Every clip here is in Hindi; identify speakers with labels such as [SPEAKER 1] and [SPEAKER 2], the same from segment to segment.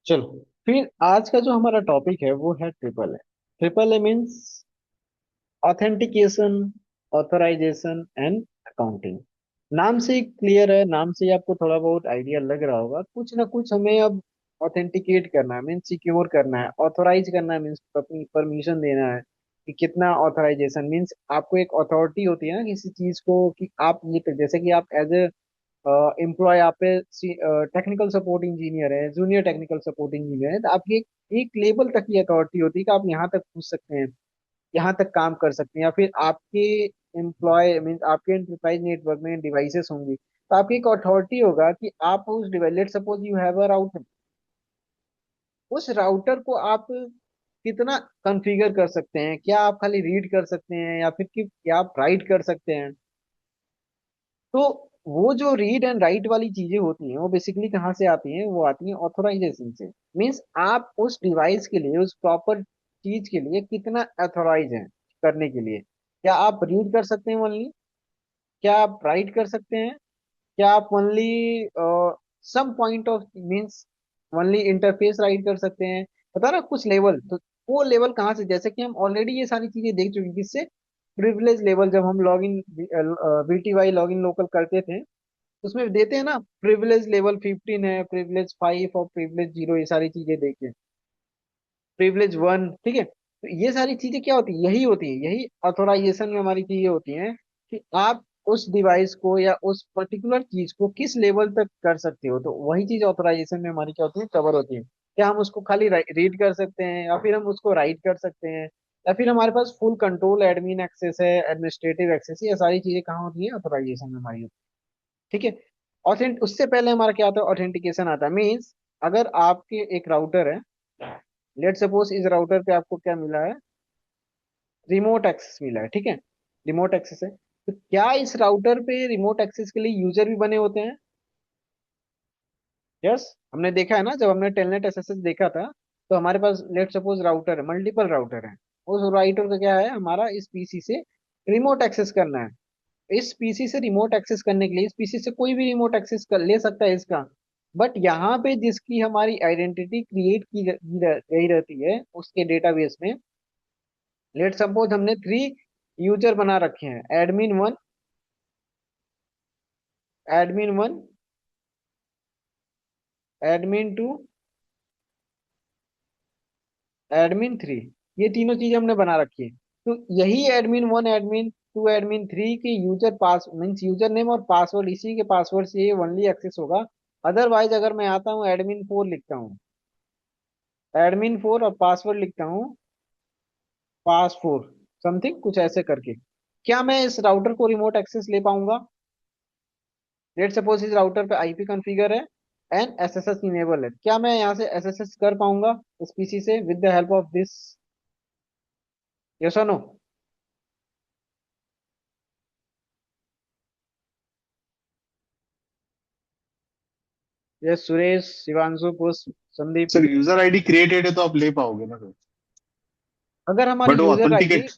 [SPEAKER 1] चलो, फिर आज का जो हमारा टॉपिक है वो है triple A. Triple A means authentication, authorization and accounting. नाम से ही क्लियर है, नाम से ही आपको थोड़ा बहुत आइडिया लग रहा होगा, कुछ ना कुछ हमें अब ऑथेंटिकेट करना है, मीन्स सिक्योर करना है, ऑथोराइज करना है, मीन्स परमिशन देना है कि कितना ऑथराइजेशन, मीन्स आपको एक अथॉरिटी होती है ना किसी चीज को, कि आप ये जैसे कि आप एज ए एम्प्लॉय, आप पे टेक्निकल सपोर्ट इंजीनियर है, जूनियर टेक्निकल सपोर्ट इंजीनियर है, तो आपकी एक लेवल तक की अथॉरिटी होती है कि आप यहाँ तक पूछ सकते हैं, यहाँ तक काम कर सकते हैं, या फिर आपके एम्प्लॉय मीन आपके एंटरप्राइज नेटवर्क में डिवाइसेस होंगी, तो आपकी एक अथॉरिटी होगा कि आप उस device, let suppose you have a router, उस राउटर को आप कितना कॉन्फ़िगर कर सकते हैं, क्या आप खाली रीड कर सकते हैं या फिर कि क्या आप राइट कर सकते हैं। तो वो जो रीड एंड राइट वाली चीजें होती हैं वो बेसिकली कहाँ से आती हैं, वो आती हैं ऑथोराइजेशन से। मीन्स आप उस डिवाइस के लिए, उस प्रॉपर चीज के लिए कितना अथोराइज हैं करने के लिए। क्या आप रीड कर सकते हैं ओनली, क्या आप राइट कर सकते हैं, क्या आप only some point of means only interface write कर सकते हैं, पता ना कुछ लेवल। तो वो लेवल कहाँ से, जैसे कि हम ऑलरेडी ये सारी चीजें देख चुके हैं, किससे, प्रिविलेज लेवल। जब हम log in VTY log in local करते थे, उसमें देते हैं ना प्रिविलेज लेवल 15 है, प्रिविलेज 5 और प्रिविलेज 0, ये सारी चीजें देखिए, प्रिविलेज 1, ठीक है। तो ये सारी चीजें क्या होती है, यही होती है, यही ऑथोराइजेशन में हमारी चीजें होती हैं कि आप उस डिवाइस को या उस पर्टिकुलर चीज को किस लेवल तक कर सकते हो। तो वही चीज ऑथोराइजेशन में हमारी क्या होती है, कवर होती है। क्या हम उसको खाली रीड कर सकते हैं, या फिर हम उसको राइट कर सकते हैं, या फिर हमारे पास फुल कंट्रोल, एडमिन एक्सेस है, एडमिनिस्ट्रेटिव एक्सेस है, ये सारी चीजें कहाँ होती है, ऑथोराइजेशन में हमारी होती है, ठीक है। ऑथेंट उससे पहले हमारा क्या आता है, ऑथेंटिकेशन आता है। मीन्स अगर आपके एक राउटर है, लेट सपोज इस राउटर पे आपको क्या मिला है, रिमोट एक्सेस मिला है, ठीक है, रिमोट एक्सेस है। तो क्या इस राउटर पे रिमोट एक्सेस के लिए यूजर भी बने होते हैं? यस, हमने देखा है ना, जब हमने टेलनेट एसएसएस देखा था, तो हमारे पास लेट सपोज राउटर है, मल्टीपल राउटर है। उस राउटर का क्या है, हमारा इस पीसी से रिमोट एक्सेस करना है। इस पीसी से रिमोट एक्सेस करने के लिए, इस पीसी से कोई भी रिमोट एक्सेस कर ले सकता है इसका। बट यहाँ पे जिसकी हमारी आइडेंटिटी क्रिएट गई रहती है उसके डेटाबेस में, लेट सपोज हमने 3 यूजर बना रखे हैं, एडमिन 1, एडमिन 1, एडमिन 2, एडमिन 3, ये तीनों चीजें हमने बना रखी है। तो यही एडमिन 1, एडमिन 2, एडमिन 3 के यूजर पास मीन्स यूजर नेम और पासवर्ड, इसी के पासवर्ड से ये ओनली एक्सेस होगा। अदरवाइज अगर मैं आता हूँ एडमिन 4 लिखता हूँ, एडमिन 4 और पासवर्ड लिखता हूँ पास 4, समथिंग कुछ ऐसे करके, क्या मैं इस राउटर को रिमोट एक्सेस ले पाऊंगा? लेट सपोज इस राउटर पे आईपी कॉन्फ़िगर है एंड एसएसएस इनेबल है, क्या मैं यहाँ से एसएसएस कर पाऊंगा इस पीसी से with the help of this? Yes और नो? यस, सुरेश, शिवांशु, पुष्प, Sandeep.
[SPEAKER 2] Sir user ID created है तो आप ले पाओगे ना सर।
[SPEAKER 1] अगर हमारी
[SPEAKER 2] बट वो
[SPEAKER 1] यूजर आईडी,
[SPEAKER 2] ऑथेंटिकेट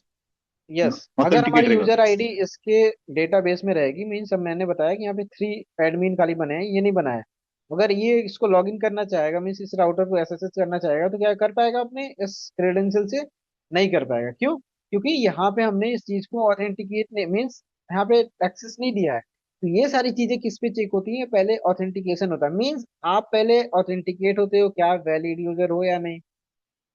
[SPEAKER 1] यस, अगर हमारी
[SPEAKER 2] ऑथेंटिकेट रहेगा
[SPEAKER 1] यूजर
[SPEAKER 2] सर।
[SPEAKER 1] आईडी इसके डेटाबेस में रहेगी, मीन्स अब मैंने बताया कि यहाँ पे 3 एडमिन खाली बने हैं, ये नहीं बनाया। अगर ये इसको लॉगिन करना चाहेगा, मीन्स इस राउटर को एसएसएस करना चाहेगा, तो क्या कर पाएगा अपने इस क्रेडेंशियल से? नहीं कर पाएगा। क्यों? क्योंकि यहाँ पे हमने इस चीज को ऑथेंटिकेट मीन्स यहाँ पे एक्सेस नहीं दिया है। तो ये सारी चीजें किस पे चेक होती हैं, पहले ऑथेंटिकेशन होता है, मीन्स आप पहले ऑथेंटिकेट होते हो, क्या वैलिड यूजर हो या नहीं।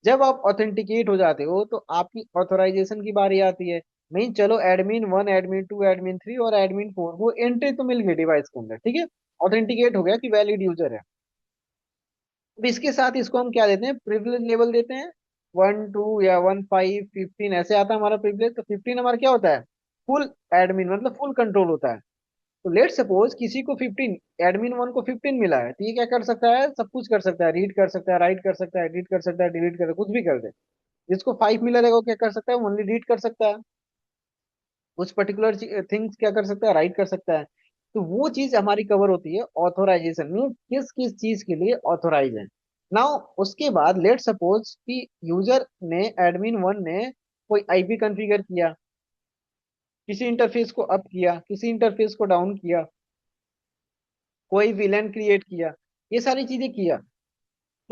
[SPEAKER 1] जब आप ऑथेंटिकेट हो जाते हो तो आपकी ऑथराइजेशन की बारी आती है। मीन चलो एडमिन 1, एडमिन 2, एडमिन 3 और एडमिन 4 वो एंट्री तो मिल गई डिवाइस के अंदर, ठीक है, ऑथेंटिकेट हो गया कि वैलिड यूजर है। अब इसके साथ इसको हम क्या देते हैं, प्रिविलेज लेवल देते हैं, 1, 2 या 1, 5, 15 ऐसे आता है हमारा प्रिविलेज। तो 15 हमारा क्या होता है, फुल एडमिन मतलब फुल कंट्रोल होता है। तो लेट सपोज किसी को 15, एडमिन 1 को 15 मिला है, तो ये क्या कर सकता है, सब कुछ कर सकता है, रीड कर सकता है, राइट कर सकता है, एडिट कर सकता है, डिलीट कर सकता है, कुछ भी कर दे। जिसको 5 मिला रहेगा वो क्या कर सकता है, ओनली रीड कर सकता है, उस पर्टिकुलर थिंग्स क्या कर सकता है, राइट कर सकता है। तो वो चीज हमारी कवर होती है ऑथोराइजेशन में, किस किस चीज के लिए ऑथोराइज है। नाउ उसके बाद लेट सपोज कि यूजर ने, एडमिन 1 ने कोई आईपी कॉन्फ़िगर किया, किसी इंटरफेस को अप किया, किसी इंटरफेस को डाउन किया, कोई विलन क्रिएट किया, ये सारी चीजें किया।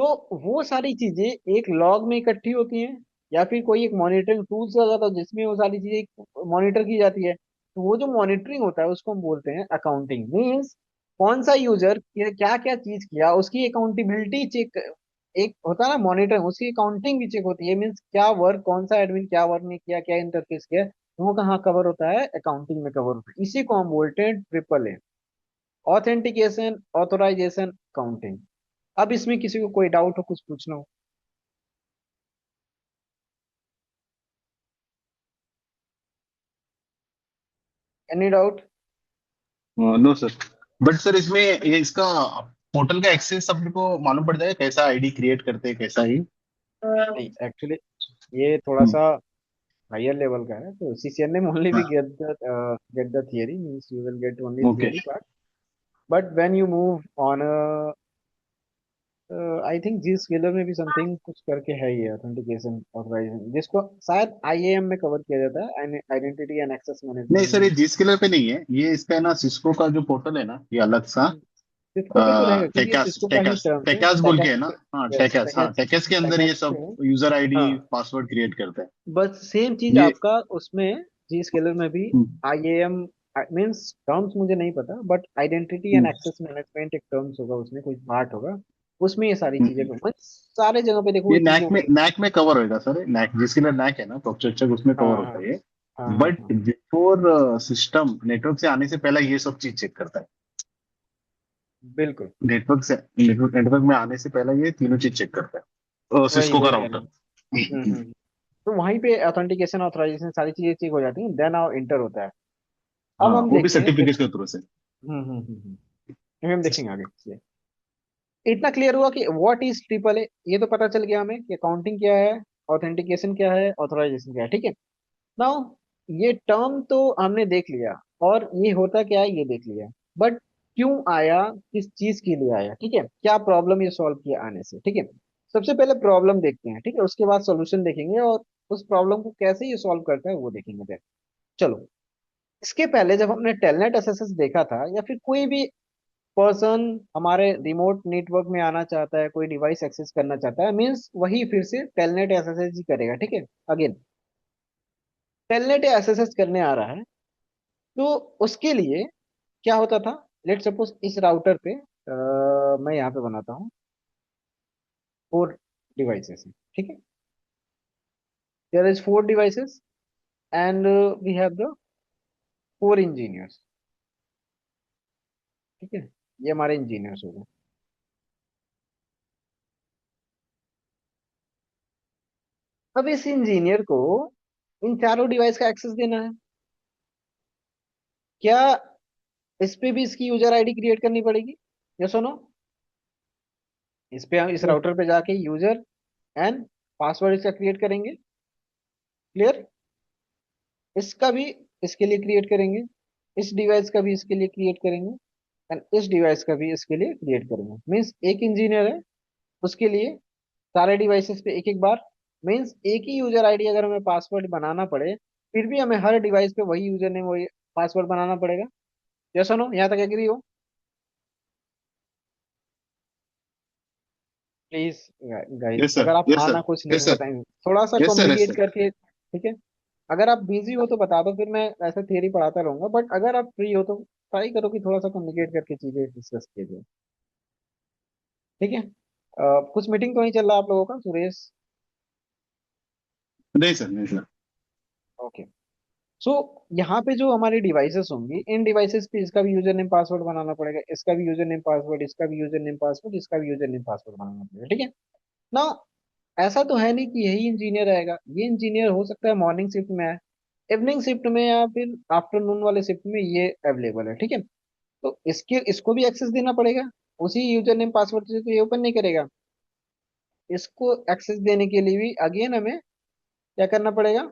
[SPEAKER 1] तो वो सारी चीजें एक लॉग में इकट्ठी होती हैं, या फिर कोई एक मॉनिटरिंग टूल्स आ जाता है जिसमें वो सारी चीजें मॉनिटर की जाती है। तो वो जो मॉनिटरिंग होता है उसको हम बोलते हैं अकाउंटिंग। मीन्स कौन सा यूजर क्या क्या चीज किया उसकी अकाउंटेबिलिटी चेक। एक होता है ना मॉनिटरिंग, उसकी अकाउंटिंग भी चेक होती है। मीन्स क्या वर्क, कौन सा एडमिन क्या वर्क नहीं किया, क्या इंटरफेस किया, तो वो कहाँ कवर होता है, अकाउंटिंग में कवर होता है। इसी को हम बोलते हैं triple A, authentication, authorization, counting. अब इसमें किसी को कोई डाउट हो, कुछ पूछना हो? Any doubt?
[SPEAKER 2] No sir. But sir इसमें ये इसका पोर्टल का एक्सेस अपने को मालूम पड़ जाएगा, कैसा आईडी क्रिएट करते हैं कैसा ही।
[SPEAKER 1] नहीं, एक्चुअली ये थोड़ा
[SPEAKER 2] हम्म,
[SPEAKER 1] सा हायर लेवल का है, तो CCNA only we
[SPEAKER 2] हाँ,
[SPEAKER 1] get the theory, means you will get only
[SPEAKER 2] okay.
[SPEAKER 1] theory part. But when you move on I think जी स्केलर में भी समथिंग कुछ करके है ये ऑथेंटिकेशन ऑथराइजेशन, जिसको शायद IAM में कवर किया जाता है, आइडेंटिटी एंड एक्सेस
[SPEAKER 2] नहीं सर, ये
[SPEAKER 1] मैनेजमेंट।
[SPEAKER 2] जी स्किलर पे नहीं है, ये इस पे ना सिस्को का जो पोर्टल है ना, ये अलग सा
[SPEAKER 1] सिस्को पे तो रहेगा क्योंकि ये
[SPEAKER 2] टेकास
[SPEAKER 1] सिस्को का ही
[SPEAKER 2] टेकास
[SPEAKER 1] टर्म्स है,
[SPEAKER 2] टेकास बोल के है ना।
[SPEAKER 1] टैकेस।
[SPEAKER 2] हाँ
[SPEAKER 1] यस,
[SPEAKER 2] टेकास, हाँ
[SPEAKER 1] टैकेस।
[SPEAKER 2] टेकास के अंदर ये
[SPEAKER 1] टैकेस पे
[SPEAKER 2] सब
[SPEAKER 1] है।
[SPEAKER 2] यूजर आईडी
[SPEAKER 1] हाँ,
[SPEAKER 2] पासवर्ड क्रिएट करता है।
[SPEAKER 1] बस सेम चीज
[SPEAKER 2] ये
[SPEAKER 1] आपका उसमें जी स्केलर में भी
[SPEAKER 2] हम्म,
[SPEAKER 1] IAM मीन्स टर्म्स मुझे नहीं पता, but identity and
[SPEAKER 2] hmm,
[SPEAKER 1] access management एक टर्म्स होगा, उसमें कोई पार्ट होगा, उसमें ये सारी चीजें
[SPEAKER 2] हम्म।
[SPEAKER 1] सारे जगह पे देखो
[SPEAKER 2] ये
[SPEAKER 1] ये चीजें होगी।
[SPEAKER 2] नैक में कवर होएगा सर, नैक जिसके लिए नैक है ना, प्रोफेसर उसमें
[SPEAKER 1] हाँ
[SPEAKER 2] कवर
[SPEAKER 1] हाँ
[SPEAKER 2] होता है ये।
[SPEAKER 1] हाँ हाँ
[SPEAKER 2] बट
[SPEAKER 1] हाँ।
[SPEAKER 2] बिफोर सिस्टम नेटवर्क से आने से पहले ये सब चीज चेक करता है।
[SPEAKER 1] बिल्कुल।
[SPEAKER 2] नेटवर्क में आने से पहले ये तीनों चीज चेक करता है,
[SPEAKER 1] वही
[SPEAKER 2] सिस्को का
[SPEAKER 1] वही कह रहा
[SPEAKER 2] राउटर।
[SPEAKER 1] हूँ। तो वहीं पे ऑथेंटिकेशन ऑथराइजेशन सारी चीजें चेक हो जाती हैं, देन आओ इंटर होता है। अब
[SPEAKER 2] हाँ,
[SPEAKER 1] हम
[SPEAKER 2] वो भी
[SPEAKER 1] देखते हैं
[SPEAKER 2] सर्टिफिकेट के थ्रू से।
[SPEAKER 1] अभी हम देखेंगे आगे ये। इतना क्लियर हुआ कि व्हाट इज ट्रिपल ए, ये तो पता चल गया हमें कि अकाउंटिंग क्या है, ऑथेंटिकेशन क्या है, ऑथराइजेशन क्या है, ठीक है। नाउ ये टर्म तो हमने देख लिया, और ये होता क्या है ये देख लिया, बट क्यों आया, किस चीज के लिए आया, ठीक है, क्या प्रॉब्लम ये सॉल्व किया आने से, ठीक है। सबसे पहले प्रॉब्लम देखते हैं, ठीक है, उसके बाद सॉल्यूशन देखेंगे, और उस प्रॉब्लम को कैसे ये सॉल्व करता है वो देखेंगे then। चलो, इसके पहले जब हमने टेलनेट एसएसएस देखा था, या फिर कोई भी पर्सन हमारे रिमोट नेटवर्क में आना चाहता है, कोई डिवाइस एक्सेस करना चाहता है, मीन्स वही फिर से टेलनेट एसएसएस ही करेगा, ठीक है। अगेन टेलनेट एसएसएस करने आ रहा है, तो उसके लिए क्या होता था, लेट सपोज इस राउटर पे मैं यहाँ पे बनाता हूँ 4 डिवाइसेस, ठीक है। There is 4 devices, and we have the 4 engineers, ठीक है। ये हमारे इंजीनियर्स हो गए। अब इस इंजीनियर को इन चारों डिवाइस का एक्सेस देना है। क्या इस पे भी इसकी यूजर आईडी क्रिएट करनी पड़ेगी? यस और नो? इस पे हम इस
[SPEAKER 2] Yes,
[SPEAKER 1] राउटर पे जाके यूजर एंड पासवर्ड इसका क्रिएट करेंगे। क्लियर? इसका भी इसके लिए क्रिएट करेंगे, इस डिवाइस का भी इसके लिए क्रिएट करेंगे, एंड इस डिवाइस का भी इसके लिए क्रिएट करेंगे। मीन्स एक इंजीनियर है, उसके लिए सारे डिवाइसेस पे एक एक बार। मीन्स एक ही यूजर आईडी अगर हमें पासवर्ड बनाना पड़े, फिर भी हमें हर डिवाइस पे वही यूजर नेम वही पासवर्ड बनाना पड़ेगा। यस और नो, यहाँ तक एग्री हो? प्लीज गाइस,
[SPEAKER 2] यस सर,
[SPEAKER 1] अगर आप
[SPEAKER 2] यस
[SPEAKER 1] हाँ
[SPEAKER 2] सर,
[SPEAKER 1] ना कुछ
[SPEAKER 2] यस
[SPEAKER 1] नहीं
[SPEAKER 2] सर,
[SPEAKER 1] बताएंगे, थोड़ा सा
[SPEAKER 2] yes sir, yes
[SPEAKER 1] communicate
[SPEAKER 2] sir.
[SPEAKER 1] करके, ठीक है। अगर आप बिजी हो तो बता दो, फिर मैं ऐसे थियरी पढ़ाता रहूंगा, बट अगर आप फ्री हो तो ट्राई करो कि थोड़ा सा कम्युनिकेट करके चीजें डिस्कस कीजिए, ठीक है। कुछ मीटिंग तो नहीं चल रहा आप लोगों का, सुरेश?
[SPEAKER 2] नहीं सर, नहीं सर।
[SPEAKER 1] ओके। सो यहाँ पे जो हमारी डिवाइसेस होंगी, इन डिवाइसेस पे इसका भी यूजर नेम पासवर्ड बनाना पड़ेगा, इसका भी यूजर नेम पासवर्ड, इसका भी यूजर नेम पासवर्ड, इसका भी यूजर नेम पासवर्ड बनाना पड़ेगा, ठीक है ना। ऐसा तो है नहीं कि यही इंजीनियर आएगा, ये इंजीनियर हो सकता है मॉर्निंग शिफ्ट में आए, इवनिंग शिफ्ट में, या फिर आफ्टरनून वाले शिफ्ट में ये अवेलेबल है, ठीक है। तो इसके इसको भी एक्सेस देना पड़ेगा, उसी यूजर नेम पासवर्ड से तो ये ओपन नहीं करेगा। इसको एक्सेस देने के लिए भी अगेन हमें क्या करना पड़ेगा,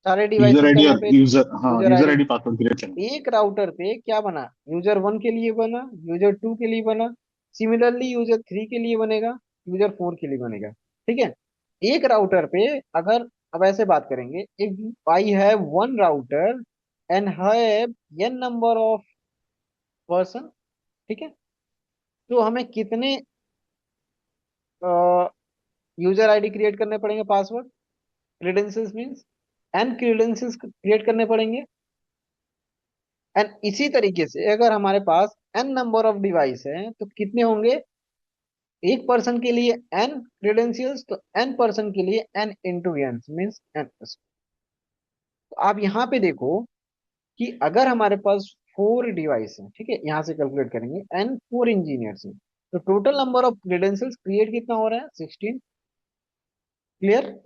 [SPEAKER 1] सारे
[SPEAKER 2] यूजर
[SPEAKER 1] डिवाइसेस का
[SPEAKER 2] आईडी
[SPEAKER 1] यहाँ
[SPEAKER 2] और
[SPEAKER 1] पे
[SPEAKER 2] यूजर, हाँ
[SPEAKER 1] user
[SPEAKER 2] user
[SPEAKER 1] ID.
[SPEAKER 2] ID password create करना।
[SPEAKER 1] एक राउटर पे क्या बना, यूजर 1 के लिए बना, यूजर 2 के लिए बना, सिमिलरली यूजर 3 के लिए बनेगा, यूजर 4 के लिए बनेगा, ठीक है। एक राउटर पे अगर, अब ऐसे बात करेंगे, if I have one router and have n number of person, ठीक है, तो हमें कितने यूजर आईडी क्रिएट करने पड़ेंगे, password, credentials means N credentials create करने पड़ेंगे। एंड इसी तरीके से अगर हमारे पास एन नंबर ऑफ डिवाइस है तो कितने होंगे, एक पर्सन के लिए एन क्रेडेंशियल्स, तो एन पर्सन के लिए N into N means N. तो आप यहाँ पे देखो कि अगर हमारे पास 4 डिवाइस है, ठीक है, यहाँ से कैलकुलेट करेंगे, एंड 4 इंजीनियर्स हैं, तो total number of credentials create कितना हो रहा है, 16। क्लियर?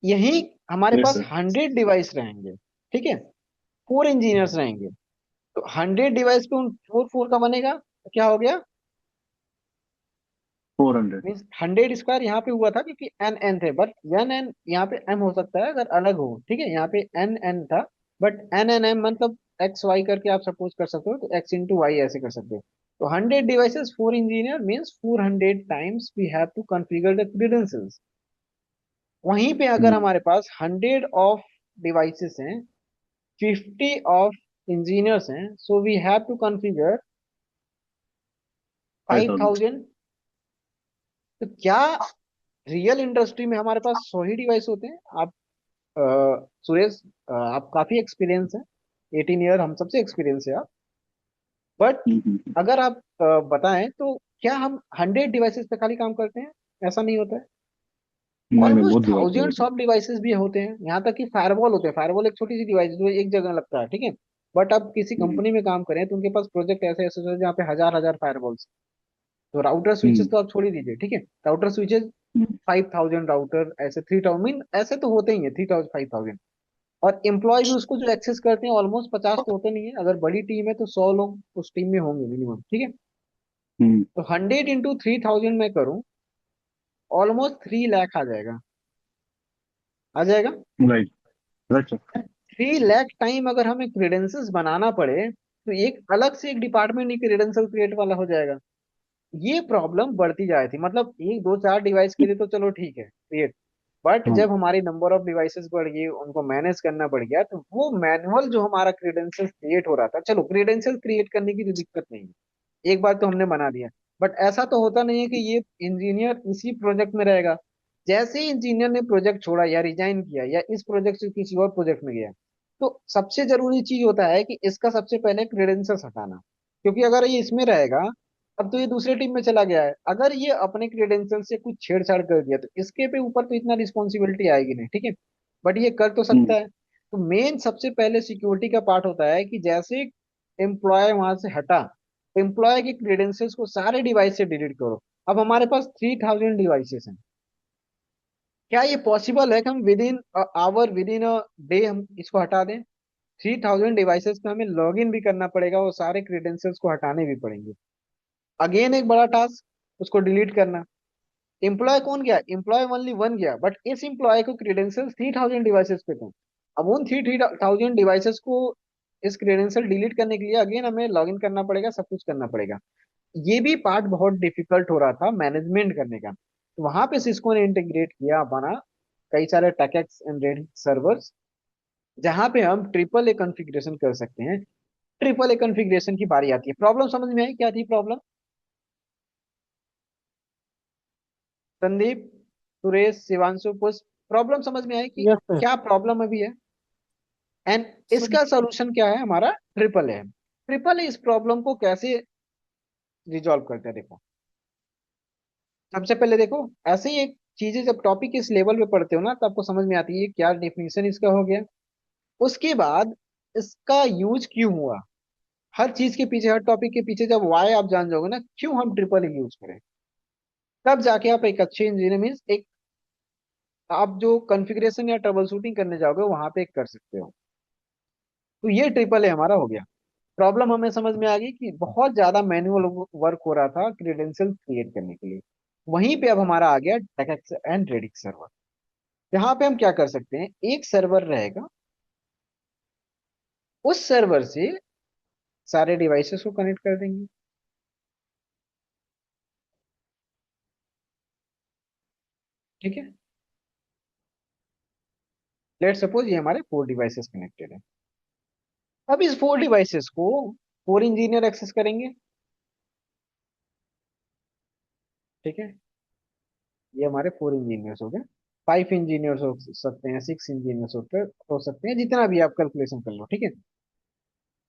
[SPEAKER 1] यही हमारे
[SPEAKER 2] यस
[SPEAKER 1] पास
[SPEAKER 2] सर।
[SPEAKER 1] 100 डिवाइस रहेंगे, ठीक है, 4 इंजीनियर्स रहेंगे, तो 100 डिवाइस पे उन फोर फोर का बनेगा, तो क्या हो गया,
[SPEAKER 2] 400।
[SPEAKER 1] मीन्स 100 स्क्वायर यहाँ पे हुआ था क्योंकि एन एन थे, बट एन एन यहाँ पे एम हो सकता है अगर अलग हो, ठीक है, यहाँ पे एन एन था, बट एन एन एम मतलब एक्स वाई करके आप सपोज कर सकते हो, तो एक्स इंटू वाई ऐसे कर सकते हो। तो 100 devices 4 engineer means 400 times we have to configure the credentials. वहीं पे अगर
[SPEAKER 2] हम्म।
[SPEAKER 1] हमारे पास 100 ऑफ डिवाइसेस हैं, 50 ऑफ इंजीनियर्स हैं, so we have to configure
[SPEAKER 2] 5000।
[SPEAKER 1] 5000। तो क्या रियल इंडस्ट्री में हमारे पास 100 ही डिवाइस होते हैं? आप सुरेश, आप काफी एक्सपीरियंस है, 18 ईयर हम सबसे एक्सपीरियंस है आप, बट अगर आप बताएं तो क्या हम 100 डिवाइसेस पे खाली काम करते हैं? ऐसा नहीं होता है।
[SPEAKER 2] नहीं नहीं,
[SPEAKER 1] ऑलमोस्ट
[SPEAKER 2] बहुत डिवाइस है
[SPEAKER 1] थाउजेंड्स
[SPEAKER 2] होते
[SPEAKER 1] ऑफ डिवाइसेस भी होते हैं, यहाँ तक कि फायरवॉल होते हैं। फायरवॉल एक छोटी सी डिवाइस जो एक जगह लगता है, ठीक है, बट आप किसी
[SPEAKER 2] हैं।
[SPEAKER 1] कंपनी में काम करें तो उनके पास प्रोजेक्ट ऐसे ऐसे होते हैं जहाँ पे हजार हजार फायरवॉल्स। तो राउटर स्विचेस
[SPEAKER 2] हम्म।
[SPEAKER 1] तो आप छोड़ ही दीजिए, ठीक है, राउटर स्विचेस 5000 राउटर, ऐसे 3000, मीन ऐसे तो होते ही है, 3000 5000। और एम्प्लॉय भी उसको जो एक्सेस करते हैं ऑलमोस्ट 50 तो होते नहीं है, अगर बड़ी टीम है तो 100 लोग उस टीम में होंगे मिनिमम, ठीक है।
[SPEAKER 2] हम्म।
[SPEAKER 1] तो 100 इंटू 3000 में करूँ, ऑलमोस्ट 3 लाख आ जाएगा, आ जाएगा।
[SPEAKER 2] Right. Right sir.
[SPEAKER 1] 3 lakh time अगर हमें क्रेडेंशियल्स बनाना पड़े तो एक अलग से एक डिपार्टमेंट ही क्रेडेंशियल क्रिएट वाला हो जाएगा। ये प्रॉब्लम बढ़ती जा रही थी, मतलब एक दो चार डिवाइस के लिए तो चलो ठीक है क्रिएट, बट
[SPEAKER 2] हाँ।
[SPEAKER 1] जब हमारी नंबर ऑफ डिवाइसेस बढ़ गई, उनको मैनेज करना पड़ गया, तो वो मैनुअल जो हमारा क्रेडेंशियल्स क्रिएट हो रहा था, चलो क्रेडेंशियल क्रिएट करने की तो दिक्कत नहीं है, एक बार तो हमने बना दिया, बट ऐसा तो होता नहीं है कि ये इंजीनियर इसी प्रोजेक्ट में रहेगा। जैसे ही इंजीनियर ने प्रोजेक्ट छोड़ा या रिजाइन किया या इस प्रोजेक्ट से किसी और प्रोजेक्ट में गया, तो सबसे जरूरी चीज होता है कि इसका सबसे पहले क्रेडेंशियल्स हटाना, क्योंकि अगर ये इसमें रहेगा, अब तो ये दूसरे टीम में चला गया है, अगर ये अपने क्रेडेंशियल से कुछ छेड़छाड़ कर दिया तो इसके पे ऊपर तो इतना रिस्पॉन्सिबिलिटी आएगी नहीं, ठीक है, बट ये कर तो सकता
[SPEAKER 2] हम्म।
[SPEAKER 1] है। तो मेन सबसे पहले सिक्योरिटी का पार्ट होता है कि जैसे एम्प्लॉय वहां से हटा, एम्प्लॉय के क्रेडेंशियल्स को सारे डिवाइस से डिलीट करो। अब हमारे पास 3000 डिवाइसेस हैं, क्या ये पॉसिबल है कि हम within hour, within a day हम इसको हटा दें? 3000 डिवाइसेस पे हमें लॉग इन भी करना पड़ेगा, वो सारे क्रेडेंशियल्स को हटाने भी पड़ेंगे, अगेन एक बड़ा टास्क उसको डिलीट करना। एम्प्लॉय कौन गया, एम्प्लॉय ओनली वन गया, बट इस एम्प्लॉय को क्रेडेंशियल्स 3000 डिवाइसेस पे थे। अब उन 3000 डिवाइसेस को इस क्रेडेंशियल डिलीट करने के लिए अगेन हमें लॉग इन करना पड़ेगा, सब कुछ करना पड़ेगा। ये भी पार्ट बहुत डिफिकल्ट हो रहा था मैनेजमेंट करने का, तो वहां पे सिस्को ने इंटीग्रेट किया अपना कई सारे टैकेक्स एंड रेड सर्वर्स, जहां पे हम ट्रिपल ए कॉन्फ़िगरेशन कर सकते हैं। ट्रिपल ए कॉन्फ़िगरेशन की बारी आती है, प्रॉब्लम समझ में आई क्या थी प्रॉब्लम? संदीप, सुरेश, शिवांशु, पुष्प, प्रॉब्लम समझ में आई कि
[SPEAKER 3] यस सर।
[SPEAKER 1] क्या प्रॉब्लम अभी है? एंड
[SPEAKER 3] सर
[SPEAKER 1] इसका सोल्यूशन क्या है, हमारा ट्रिपल है। ट्रिपल इस प्रॉब्लम को कैसे रिजॉल्व करते हैं, देखो, सबसे पहले देखो, ऐसे ही एक चीजें जब टॉपिक इस लेवल पे पढ़ते हो ना तो आपको समझ में आती है क्या डेफिनेशन इसका हो गया, उसके बाद इसका यूज क्यों हुआ, हर चीज के पीछे, हर टॉपिक के पीछे जब वाई आप जान जाओगे ना क्यों हम ट्रिपल यूज करें, तब जाके आप एक अच्छे इंजीनियर मीन्स एक, आप जो कॉन्फ़िगरेशन या ट्रबल शूटिंग करने जाओगे वहां पे एक कर सकते हो। तो ये ट्रिपल ए हमारा हो गया। प्रॉब्लम हमें समझ में आ गई कि बहुत ज्यादा मैनुअल वर्क हो रहा था क्रेडेंशियल क्रिएट करने के लिए। वहीं पे अब हमारा आ गया टेकेक्स एंड रेडिक्स सर्वर। यहाँ पे हम क्या कर सकते हैं, एक सर्वर रहेगा, उस सर्वर से सारे डिवाइसेस को कनेक्ट कर देंगे, ठीक है। लेट सपोज ये हमारे 4 डिवाइसेस कनेक्टेड है। अब इस 4 डिवाइसेस को 4 इंजीनियर एक्सेस करेंगे, ठीक है, ये हमारे 4 इंजीनियर्स हो गए। 5 इंजीनियर्स हो सकते हैं, 6 इंजीनियर्स हो सकते हैं, जितना भी आप कैलकुलेशन कर लो, ठीक है।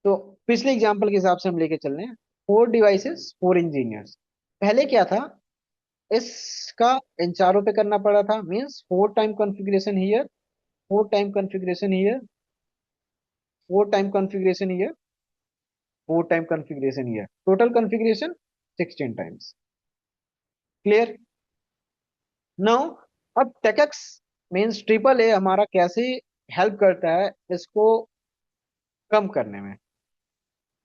[SPEAKER 1] तो पिछले एग्जाम्पल के हिसाब से हम लेके चल रहे हैं, 4 डिवाइसेस 4 इंजीनियर्स। पहले क्या था, इसका इन चारों पे करना पड़ा था, means 4 time configuration here, 4 time configuration here, 4 time configuration here, 4 time configuration here, total configuration 16 times. Clear? Now अब टेकएक्स मीन्स ट्रिपल ए हमारा कैसे हेल्प करता है इसको कम करने में।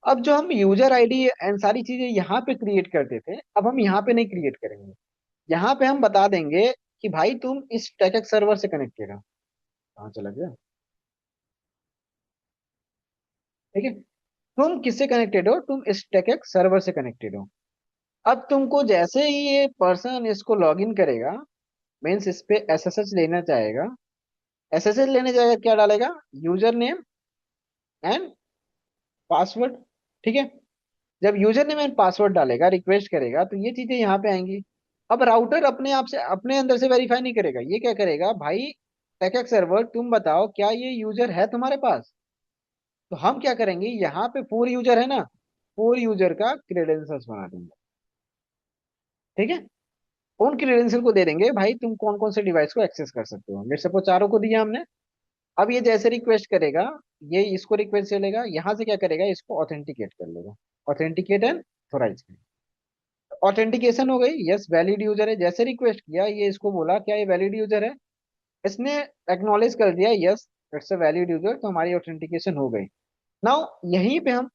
[SPEAKER 1] अब जो हम यूजर आईडी एंड सारी चीजें यहाँ पे क्रिएट करते थे, अब हम यहाँ पे नहीं क्रिएट करेंगे। यहाँ पे हम बता देंगे कि भाई तुम इस टेकएक्स सर्वर से कनेक्टेड हो। कहाँ चला गया? ठीक है, तुम किससे कनेक्टेड हो, तुम इस टेकएक्स सर्वर से कनेक्टेड हो। अब तुमको जैसे ही ये पर्सन इसको लॉग इन करेगा, मीन्स इस पे एसएसएच लेना चाहेगा, एसएसएच लेने जाएगा, क्या डालेगा, यूजर नेम एंड पासवर्ड। ठीक है, जब यूजर नेम एंड पासवर्ड डालेगा, रिक्वेस्ट करेगा, तो ये चीजें यहाँ पे आएंगी। अब राउटर अपने आप से अपने अंदर से वेरीफाई नहीं करेगा, ये क्या करेगा, भाई टेकएक्स सर्वर तुम बताओ क्या ये यूजर है तुम्हारे पास। तो हम क्या करेंगे, यहाँ पे 4 यूजर है ना, 4 यूजर का क्रेडेंशियल्स बना देंगे। ठीक है, उन क्रेडेंशियल को दे देंगे, भाई तुम कौन कौन से डिवाइस को एक्सेस कर सकते हो, मेरे सपोज चारों को दिया हमने। अब ये जैसे रिक्वेस्ट करेगा, ये इसको रिक्वेस्ट चलेगा, यहाँ से क्या करेगा, इसको ऑथेंटिकेट कर लेगा, ऑथेंटिकेट एंड थोराइज। ऑथेंटिकेशन हो गई, यस वैलिड यूजर है, जैसे रिक्वेस्ट किया ये इसको बोला क्या ये वैलिड यूजर है, इसने एक्नॉलेज कर दिया yes it's a valid user, तो हमारी ऑथेंटिकेशन हो गई। नाउ यहीं पे हम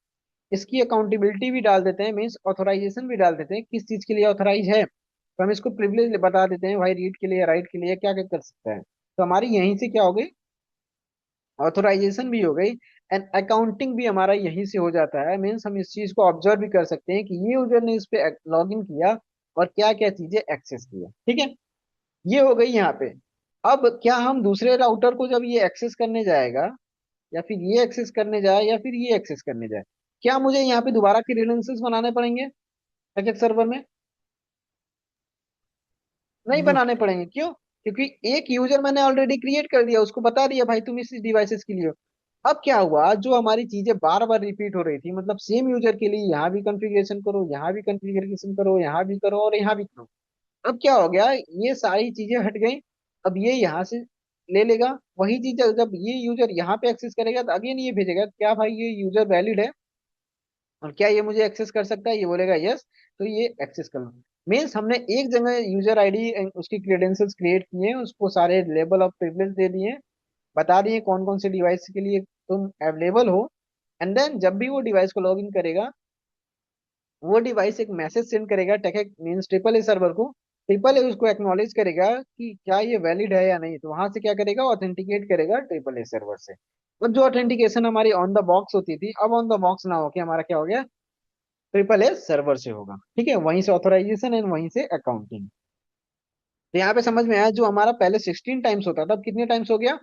[SPEAKER 1] इसकी अकाउंटेबिलिटी भी डाल देते हैं, मीन्स ऑथोराइजेशन भी डाल देते हैं, किस चीज के लिए ऑथोराइज है, तो हम इसको प्रिविलेज बता देते हैं, भाई रीड के लिए, राइट के लिए, क्या क्या कर सकता है। तो हमारी यहीं से क्या हो गई, ऑथोराइजेशन भी हो गई, एंड अकाउंटिंग भी हमारा यहीं से हो जाता है। मीन्स हम इस चीज को ऑब्जर्व भी कर सकते हैं कि ये यूजर ने इस पे लॉग इन किया और क्या क्या चीजें एक्सेस किया। ठीक है, ये हो गई यहाँ पे। अब क्या हम दूसरे राउटर को जब ये एक्सेस करने जाएगा, या फिर ये एक्सेस करने जाए, या फिर ये एक्सेस करने जाए, क्या मुझे यहाँ पे दोबारा क्रेडेंशियल्स बनाने पड़ेंगे पैकेट सर्वर में? नहीं
[SPEAKER 2] नो।
[SPEAKER 1] बनाने पड़ेंगे, क्यों? क्योंकि एक यूजर मैंने ऑलरेडी क्रिएट कर दिया, उसको बता दिया भाई तुम इस डिवाइसेस के लिए हो। अब क्या हुआ, जो हमारी चीजें बार बार रिपीट हो रही थी, मतलब सेम यूजर के लिए यहाँ भी कॉन्फ़िगरेशन करो, यहाँ भी कॉन्फ़िगरेशन करो, यहाँ भी करो और यहाँ भी करो। अब क्या हो गया, ये सारी चीजें हट गई। अब ये यहाँ से ले लेगा वही चीज, जब ये यूजर यहाँ पे एक्सेस करेगा तो अगेन ये भेजेगा क्या भाई ये यूजर वैलिड है और क्या ये मुझे एक्सेस कर सकता है, ये बोलेगा यस, तो ये एक्सेस कर लो। मीन्स हमने एक जगह यूजर आईडी उसकी क्रेडेंशियल्स क्रिएट किए, उसको सारे लेवल ऑफ प्रिविलेज दे दिए, बता दिए कौन कौन से डिवाइस के लिए तुम अवेलेबल हो, एंड देन जब भी वो डिवाइस को लॉग इन करेगा, वो डिवाइस एक मैसेज सेंड करेगा टेक मीन्स ट्रिपल ए सर्वर को, ट्रिपल ए उसको एक्नॉलेज करेगा कि क्या ये वैलिड है या नहीं, तो वहां से क्या करेगा, ऑथेंटिकेट करेगा ट्रिपल ए सर्वर से। तो जो ऑथेंटिकेशन हमारी ऑन द बॉक्स होती थी, अब ऑन द बॉक्स ना होके हमारा क्या हो गया, ट्रिपल ए सर्वर से होगा। ठीक है, वहीं से ऑथोराइजेशन एंड वहीं से अकाउंटिंग। तो यहाँ पे समझ में आया, जो हमारा पहले 16 टाइम्स होता था, अब कितने टाइम्स हो गया,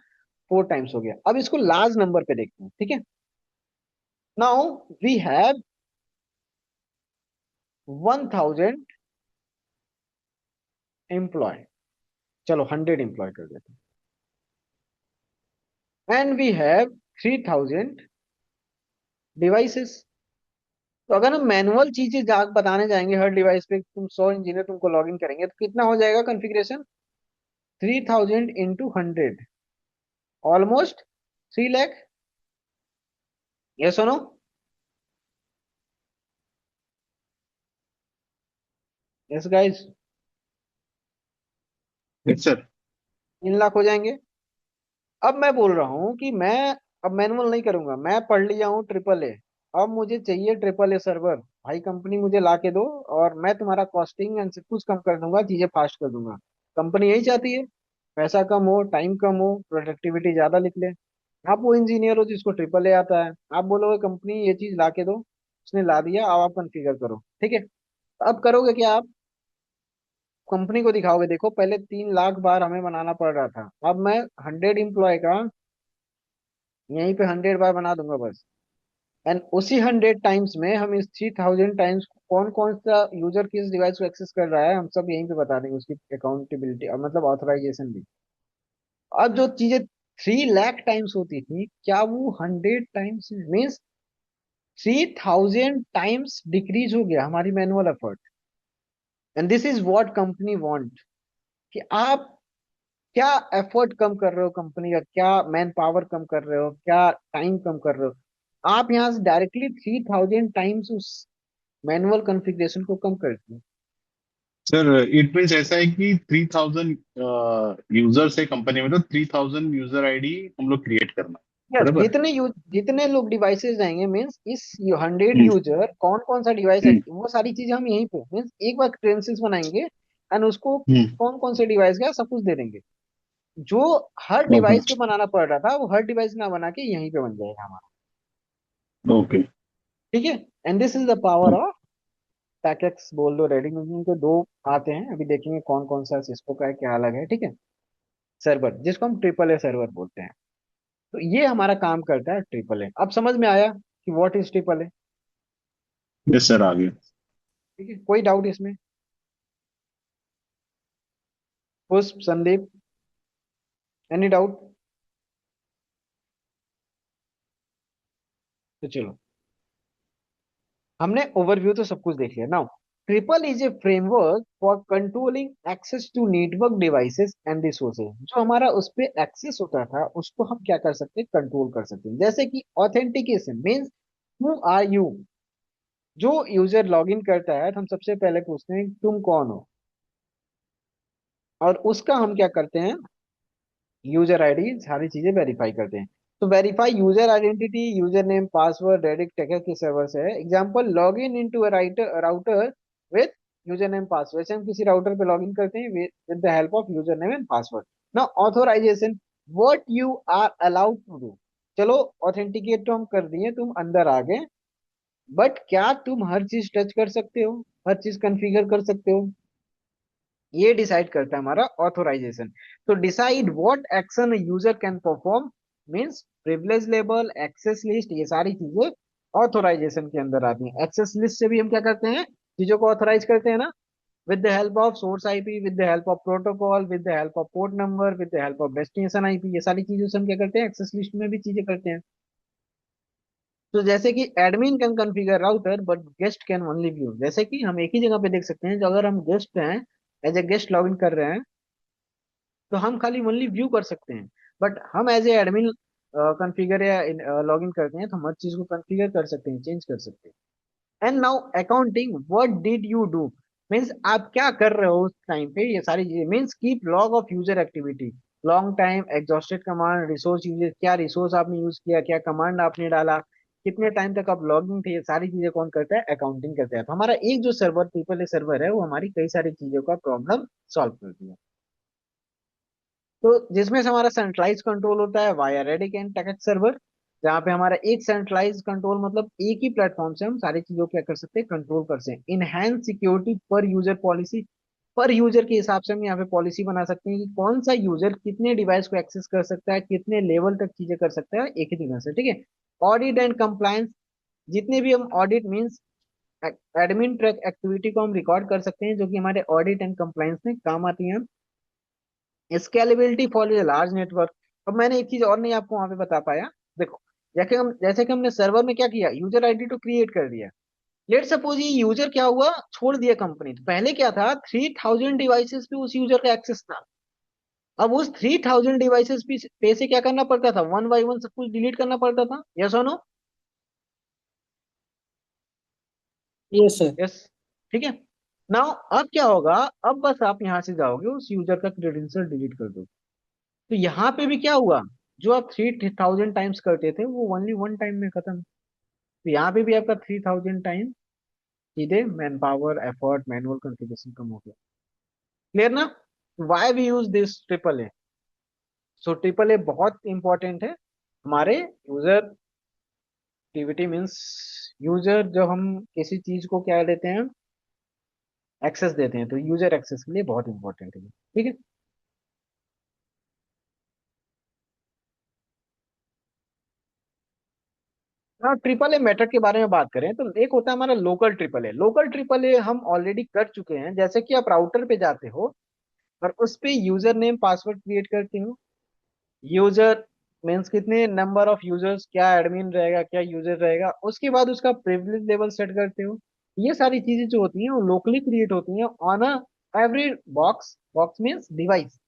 [SPEAKER 1] 4 टाइम्स हो गया। अब इसको लार्ज नंबर पे देखते हैं, ठीक है। नाउ वी हैव 1000 एम्प्लॉय, चलो 100 एम्प्लॉय कर देते हैं, एंड वी हैव 3000 डिवाइसेस। तो अगर हम मैनुअल चीजें बताने जाएंगे हर डिवाइस पे, तुम 100 इंजीनियर तुमको लॉग इन करेंगे, तो कितना हो जाएगा कॉन्फ़िगरेशन, 3000 × 100, ऑलमोस्ट 3 लाख। ये सुनो, yes guys,
[SPEAKER 2] yes sir.
[SPEAKER 1] 3 lakh हो जाएंगे। अब मैं बोल रहा हूँ कि मैं अब मैनुअल नहीं करूंगा, मैं पढ़ लिया हूँ ट्रिपल ए, अब मुझे चाहिए ट्रिपल ए सर्वर, भाई कंपनी मुझे ला के दो, और मैं तुम्हारा कॉस्टिंग एंड सब कुछ कम कर दूंगा, चीजें फास्ट कर दूंगा। कंपनी यही चाहती है, पैसा कम हो, टाइम कम हो, प्रोडक्टिविटी ज्यादा लिख ले। आप वो इंजीनियर हो जिसको ट्रिपल ए आता है, आप बोलोगे कंपनी ये चीज ला के दो, उसने ला दिया, अब आप कॉन्फ़िगर करो। ठीक है, अब करोगे क्या आप, कंपनी को दिखाओगे, देखो पहले 3 लाख बार हमें बनाना पड़ रहा था, अब मैं 100 एम्प्लॉय का यहीं पे 100 बार बना दूंगा बस, एंड उसी 100 टाइम्स में हम इस 3000 टाइम्स कौन कौन सा यूजर किस डिवाइस को एक्सेस कर रहा है हम सब यहीं पे बता देंगे, उसकी अकाउंटेबिलिटी और मतलब ऑथराइजेशन भी। अब जो चीजें 3 लाख टाइम्स होती थी, क्या वो 100 टाइम्स मीन्स 3000 टाइम्स डिक्रीज हो गया हमारी manual effort. And this is what company want, कि आप क्या एफर्ट कम कर रहे हो, कंपनी का क्या मैन पावर कम कर रहे हो, क्या टाइम कम कर रहे हो, आप यहाँ से डायरेक्टली 3000 टाइम्स उस मैनुअल कॉन्फ़िगरेशन को कम करते हैं।
[SPEAKER 2] सर इट मीन्स ऐसा है कि 3000 यूजर्स है कंपनी में, तो 3000 यूजर आईडी हम लोग क्रिएट करना है,
[SPEAKER 1] यस,
[SPEAKER 2] बराबर?
[SPEAKER 1] जितने लोग डिवाइसेस जाएंगे मीन्स इस 100 यूजर कौन कौन सा डिवाइस है
[SPEAKER 2] हम्म
[SPEAKER 1] वो सारी चीजें हम यहीं पे मीन्स एक बार क्रेडेंशियल्स बनाएंगे एंड उसको
[SPEAKER 2] हम्म।
[SPEAKER 1] कौन कौन से डिवाइस का सब कुछ दे देंगे। जो हर
[SPEAKER 2] ओके
[SPEAKER 1] डिवाइस पे बनाना पड़ रहा था वो हर डिवाइस ना बना के यहीं पे बन जाएगा हमारा।
[SPEAKER 2] ओके।
[SPEAKER 1] ठीक है। And this is the power of packets बोल दो, रेडिंग इंजन के दो आते हैं, अभी देखेंगे कौन कौन सा सिस्को का है क्या अलग है। ठीक है। सर्वर जिसको हम ट्रिपल ए सर्वर बोलते हैं, तो ये हमारा काम करता है ट्रिपल ए। अब समझ में आया कि what is triple A?
[SPEAKER 2] Yes sir, आ गया।
[SPEAKER 1] ठीक है, कोई डाउट इसमें? पुष्प, संदीप, एनी डाउट? तो चलो, हमने ओवरव्यू तो सब कुछ देख लिया। Now triple is a framework for controlling access to network devices and resources. जो हमारा उस पे एक्सेस होता था उसको हम क्या कर सकते हैं, कंट्रोल कर सकते हैं। जैसे कि authentication means who are you. जो यूजर लॉगिन करता है तो हम सबसे पहले पूछते हैं तुम कौन हो, और उसका हम क्या करते हैं, यूजर आईडी सारी चीजें वेरीफाई करते हैं। तो verify user identity, user name, password, रेडिट टैगर के सर्वर से है। Example log in into a router with user name password, से हम किसी राउटर पे लॉग इन करते हैं with the help of user name and password. Now authorization, what you are allowed to do. चलो ऑथेंटिकेट तो हम कर दिए, तुम अंदर आ गए, बट क्या तुम हर चीज टच कर सकते हो, हर चीज कॉन्फ़िगर कर सकते हो? ये डिसाइड करता है हमारा ऑथोराइजेशन। तो decide what action user can perform means privilege level, access list, ये सारी चीजें ऑथोराइजेशन के अंदर आती हैं। एक्सेस लिस्ट से भी हम क्या करते हैं, चीजों को ऑथोराइज करते हैं ना, with the help of source IP, with the help of protocol, with the help of port number, with the help of destination IP, ये सारी चीजों से हम क्या करते हैं, एक्सेस लिस्ट में भी चीजें करते हैं। तो जैसे कि admin can configure router but guest can only view, जैसे कि हम एक ही जगह पे देख सकते हैं, जो अगर हम गेस्ट हैं, as a guest log in कर रहे हैं, तो हम खाली ओनली व्यू कर सकते हैं। बट हम एज ए एडमिन कॉन्फ़िगर या लॉग इन करते हैं तो हम हर चीज को कॉन्फ़िगर कर सकते हैं, चेंज कर सकते हैं। And now accounting, what did you do means आप क्या कर रहे हो उस टाइम पे, ये सारी चीजें means keep log of user activity, long time, exhausted command, resource uses, क्या रिसोर्स आपने यूज किया, क्या कमांड आपने डाला, कितने टाइम तक आप लॉगिंग थे, ये सारी चीजें कौन करता है, अकाउंटिंग करता है। तो हमारा एक जो सर्वर ट्रिपल ए सर्वर है वो हमारी कई सारी चीजों का प्रॉब्लम सॉल्व कर दिया। तो जिसमें से हमारा सेंट्रलाइज कंट्रोल होता है वाया रेडिक एंड टैकेट सर्वर, जहाँ पे हमारा एक सेंट्रलाइज कंट्रोल मतलब एक ही प्लेटफॉर्म से हम सारी चीजों को क्या कर सकते हैं, कंट्रोल कर सकते हैं। इनहैंस सिक्योरिटी पर यूजर पॉलिसी, पर यूजर के हिसाब से हम यहाँ पे पॉलिसी बना सकते हैं कि कौन सा यूजर कितने डिवाइस को एक्सेस कर सकता है, कितने लेवल तक चीजें कर सकता है एक ही जगह से। ठीक है। ऑडिट एंड कंप्लायंस, जितने भी हम audit means admin track activity को हम रिकॉर्ड कर सकते हैं, जो कि हमारे ऑडिट एंड कंप्लायंस में काम आती है। Scalability for a large network. अब मैंने एक चीज और नहीं आपको वहां पे बता पाया, देखो, जैसे कि हमने सर्वर में क्या किया, यूजर आईडी तो क्रिएट कर दिया। लेट सपोज ये यूजर क्या हुआ, छोड़ दिया कंपनी, तो पहले क्या था, 3000 डिवाइसेस पे उस यूजर का एक्सेस था। अब उस 3000 डिवाइसेस पे से क्या करना पड़ता था, वन बाई वन सब कुछ डिलीट करना पड़ता था, यस और नो?
[SPEAKER 3] Yes sir.
[SPEAKER 1] यस। ठीक है। नाउ अब क्या होगा, अब बस आप यहां से जाओगे उस यूजर का क्रेडेंशियल डिलीट कर दो। तो यहाँ पे भी क्या हुआ, जो आप 3000 टाइम्स करते थे वो ओनली वन टाइम में खत्म। तो यहाँ पे भी आपका 3000 टाइम सीधे manpower, effort, manual configuration कम हो गया। क्लियर ना? Why we use this triple A? So triple A बहुत इंपॉर्टेंट है हमारे यूजर एक्टिविटी मीन्स यूजर, जब हम किसी चीज को क्या देते हैं, एक्सेस देते हैं, तो यूजर एक्सेस के लिए बहुत इंपॉर्टेंट है। ठीक है। हाँ, ट्रिपल ए मेथड के बारे में बात करें तो एक होता है हमारा local triple A. Local triple A हम ऑलरेडी कर चुके हैं। जैसे कि आप राउटर पे जाते हो और उस पे यूजर नेम पासवर्ड क्रिएट करते हो। यूजर मीन्स कितने नंबर ऑफ यूजर्स, क्या एडमिन रहेगा क्या यूजर रहेगा, उसके बाद उसका प्रिविलेज लेवल सेट करते हो। ये सारी चीजें जो होती हैं वो लोकली क्रिएट होती हैं on a every box. Box means device.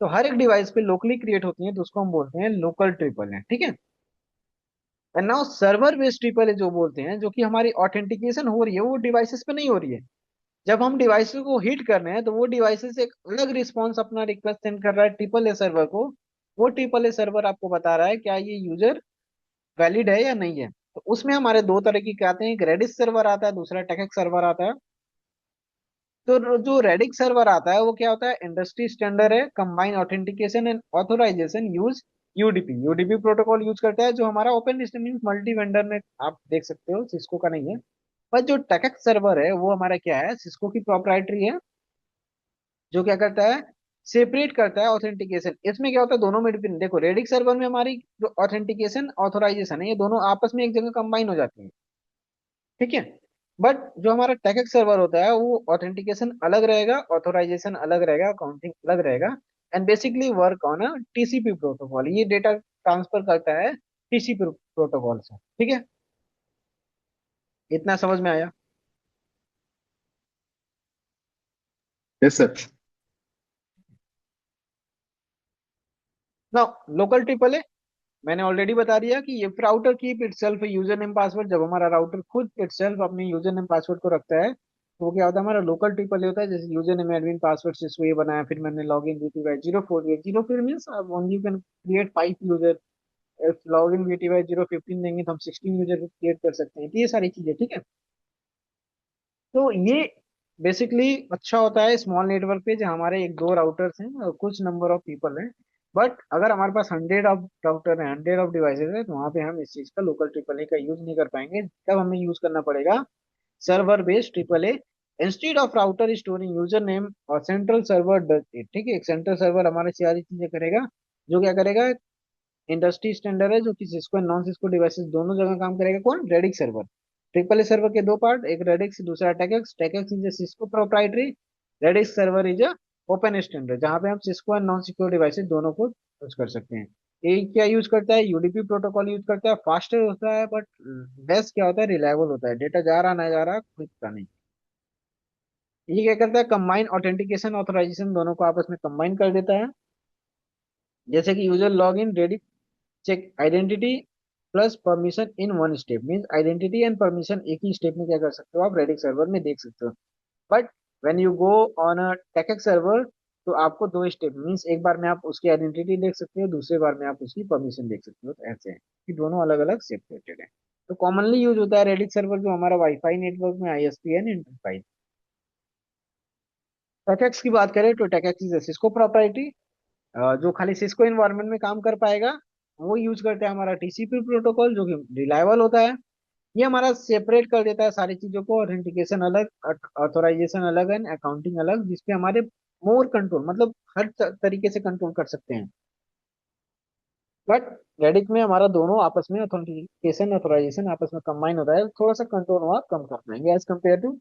[SPEAKER 1] तो हर एक डिवाइस पे लोकली क्रिएट होती हैं, तो उसको हम बोलते हैं लोकल ट्रिपल है, ठीक है। And now server based triple है जो बोलते हैं, जो कि हमारी ऑथेंटिकेशन हो रही है वो डिवाइसेस पे नहीं हो रही है। जब हम डिवाइसेस को हिट कर रहे हैं तो वो डिवाइसेस एक अलग रिस्पॉन्स अपना रिक्वेस्ट सेंड कर रहा है ट्रिपल ए सर्वर को। वो ट्रिपल ए सर्वर आपको बता रहा है क्या ये यूजर वैलिड है या नहीं है। तो उसमें हमारे दो तरह की क्या आते हैं, एक रेडिस सर्वर आता है, दूसरा टेकेक्स सर्वर आता है। तो जो रेडिक सर्वर आता है वो क्या होता है, इंडस्ट्री स्टैंडर्ड है, combine authentication and authorization use UDP. UDP protocol use करता है, जो हमारा ओपन मीन्स मल्टी वेंडर में आप देख सकते हो, सिस्को का नहीं है। पर जो टेकेक्स सर्वर है वो हमारा क्या है, सिस्को की प्रोप्राइटरी है, जो क्या करता है, सेपरेट करता है ऑथेंटिकेशन। इसमें क्या होता है, दोनों में डिपेंड, देखो रेडिक सर्वर में हमारी जो ऑथेंटिकेशन ऑथोराइजेशन है ये दोनों आपस में एक जगह कंबाइन हो जाती है, ठीक है। बट जो हमारा टेकेक्स सर्वर होता है वो ऑथेंटिकेशन अलग रहेगा, ऑथोराइजेशन अलग रहेगा, अकाउंटिंग अलग रहेगा। And basically work on a TCP protocol, ये डेटा ट्रांसफर करता है टीसीपी प्रोटोकॉल से, ठीक है। इतना समझ में आया।
[SPEAKER 2] Yes sir.
[SPEAKER 1] Now local triple है, मैंने ऑलरेडी बता दिया कि ये router keep itself user name password. जब हमारा राउटर खुद इटसेल्फ अपने यूजर नेम पासवर्ड को रखता है तो वो क्या होता है, हमारा लोकल ट्रिपल होता है। जैसे यूजर नेम एडमिन पासवर्ड से इसको ये बनाया, फिर मैंने लॉग इन वीटीवाई 048 जीरो, फिर means only you can create 5 user. If log in VTY 015 देंगे तो हम 16 यूजर क्रिएट कर सकते हैं। तो ये सारी चीजें, ठीक है। तो ये बेसिकली अच्छा होता है स्मॉल नेटवर्क पे, जहाँ हमारे एक दो राउटर्स हैं और कुछ नंबर ऑफ पीपल हैं। बट अगर हमारे पास 100 ऑफ राउटर है, 100 ऑफ डिवाइसेस है, तो वहाँ पे हम इस चीज का लोकल ट्रिपल ए का यूज नहीं कर पाएंगे। तब हमें यूज करना पड़ेगा server based triple A. Instead of router storing user name और सेंट्रल सर्वर डज इट, ठीक है। एक सेंट्रल सर्वर हमारे सारी चीजें करेगा, जो क्या करेगा, इंडस्ट्री स्टैंडर्ड है, जो कि Cisco and non Cisco devices दोनों जगह काम करेगा। कौन, RADIUS server. Triple A server के दो पार्ट, एक रेडिक्स दूसरा TACACS. TACACS is a Cisco proprietary, RADIUS server is a open standard, जहाँ पे हम Cisco and non secure devices दोनों को यूज कर सकते हैं। ये क्या यूज करता है, यूडीपी प्रोटोकॉल यूज करता है। फास्टर होता है बट बेस्ट क्या होता है, रिलायबल होता है। डेटा जा रहा ना जा रहा कोई पता नहीं। ये क्या करता है, कंबाइन ऑथेंटिकेशन ऑथराइजेशन दोनों को आपस में कंबाइन कर देता है। जैसे कि user log in ready check identity plus permission in one step, means identity and permission एक ही स्टेप में क्या कर सकते हो, आप रेडिक सर्वर में देख सकते हो। But when you go on a TACACS server तो आपको दो स्टेप, मीन्स एक बार में आप उसकी आइडेंटिटी देख सकते हो, दूसरे बार में आप उसकी परमिशन देख सकते हो। तो ऐसे है कि दोनों अलग अलग सेपरेटेड है। तो कॉमनली यूज होता है रेडिक सर्वर जो हमारा वाईफाई नेटवर्क में, आईएसपीएन इंटरप्राइज। टेकेक्स की बात करें तो टेकेक्स इज सिस्को प्रॉपर्टी, जो खाली सिस्को इन्वायरमेंट में काम कर पाएगा। वो यूज करते हैं हमारा टीसीपी प्रोटोकॉल, जो कि रिलायबल होता है। ये हमारा सेपरेट कर देता है सारी चीजों को, ऑथेंटिकेशन अलग, ऑथोराइजेशन अलग एंड अकाउंटिंग अलग, जिसपे हमारे मोर कंट्रोल, मतलब हर तरीके से कंट्रोल कर सकते हैं। बट रेडिक में हमारा दोनों आपस में ऑथेंटिकेशन ऑथोराइजेशन आपस में कंबाइन होता है, थोड़ा सा कंट्रोल वहाँ कम कर पाएंगे एज कम्पेयर टू।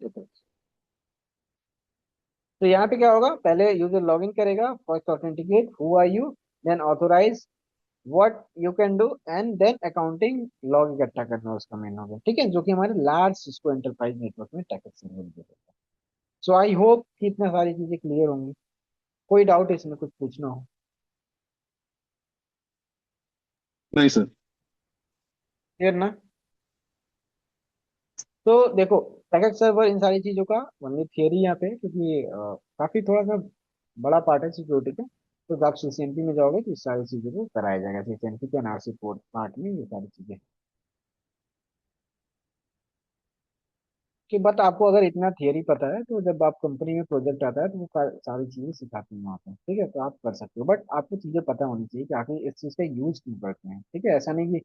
[SPEAKER 1] तो यहाँ पे क्या होगा, पहले यूजर लॉग इन करेगा, first authenticate who are you, then authorize what you can do, and then accounting log इकट्ठा करना उसका मेन हो गया, ठीक है। जो कि हमारे लार्ज सिस्को एंटरप्राइज नेटवर्क में टैकेट सर्वर होता है। सो आई होप कि इतना सारी चीजें क्लियर होंगी। कोई डाउट इसमें कुछ पूछना हो।
[SPEAKER 2] नहीं सर।
[SPEAKER 1] क्लियर ना। तो देखो, टैकेट सर्वर इन सारी चीजों का ओनली थियरी यहाँ पे, क्योंकि काफी थोड़ा सा बड़ा पार्ट है सिक्योरिटी का। तो जब आप सीसीएनपी में जाओगे तो इस सारी चीजों को कराया जाएगा, सीसीएनपी के एनआरसी पोर्ट पार्ट में ये सारी चीजें। कि बट आपको अगर इतना थियरी पता है तो जब आप कंपनी में प्रोजेक्ट आता है तो वो सारी चीजें सिखाते हैं वहाँ पे, ठीक है। तो आप कर सकते हो, बट आपको चीजें पता होनी चाहिए कि आखिर इस चीज का यूज क्यों करते हैं, ठीक है। ऐसा नहीं कि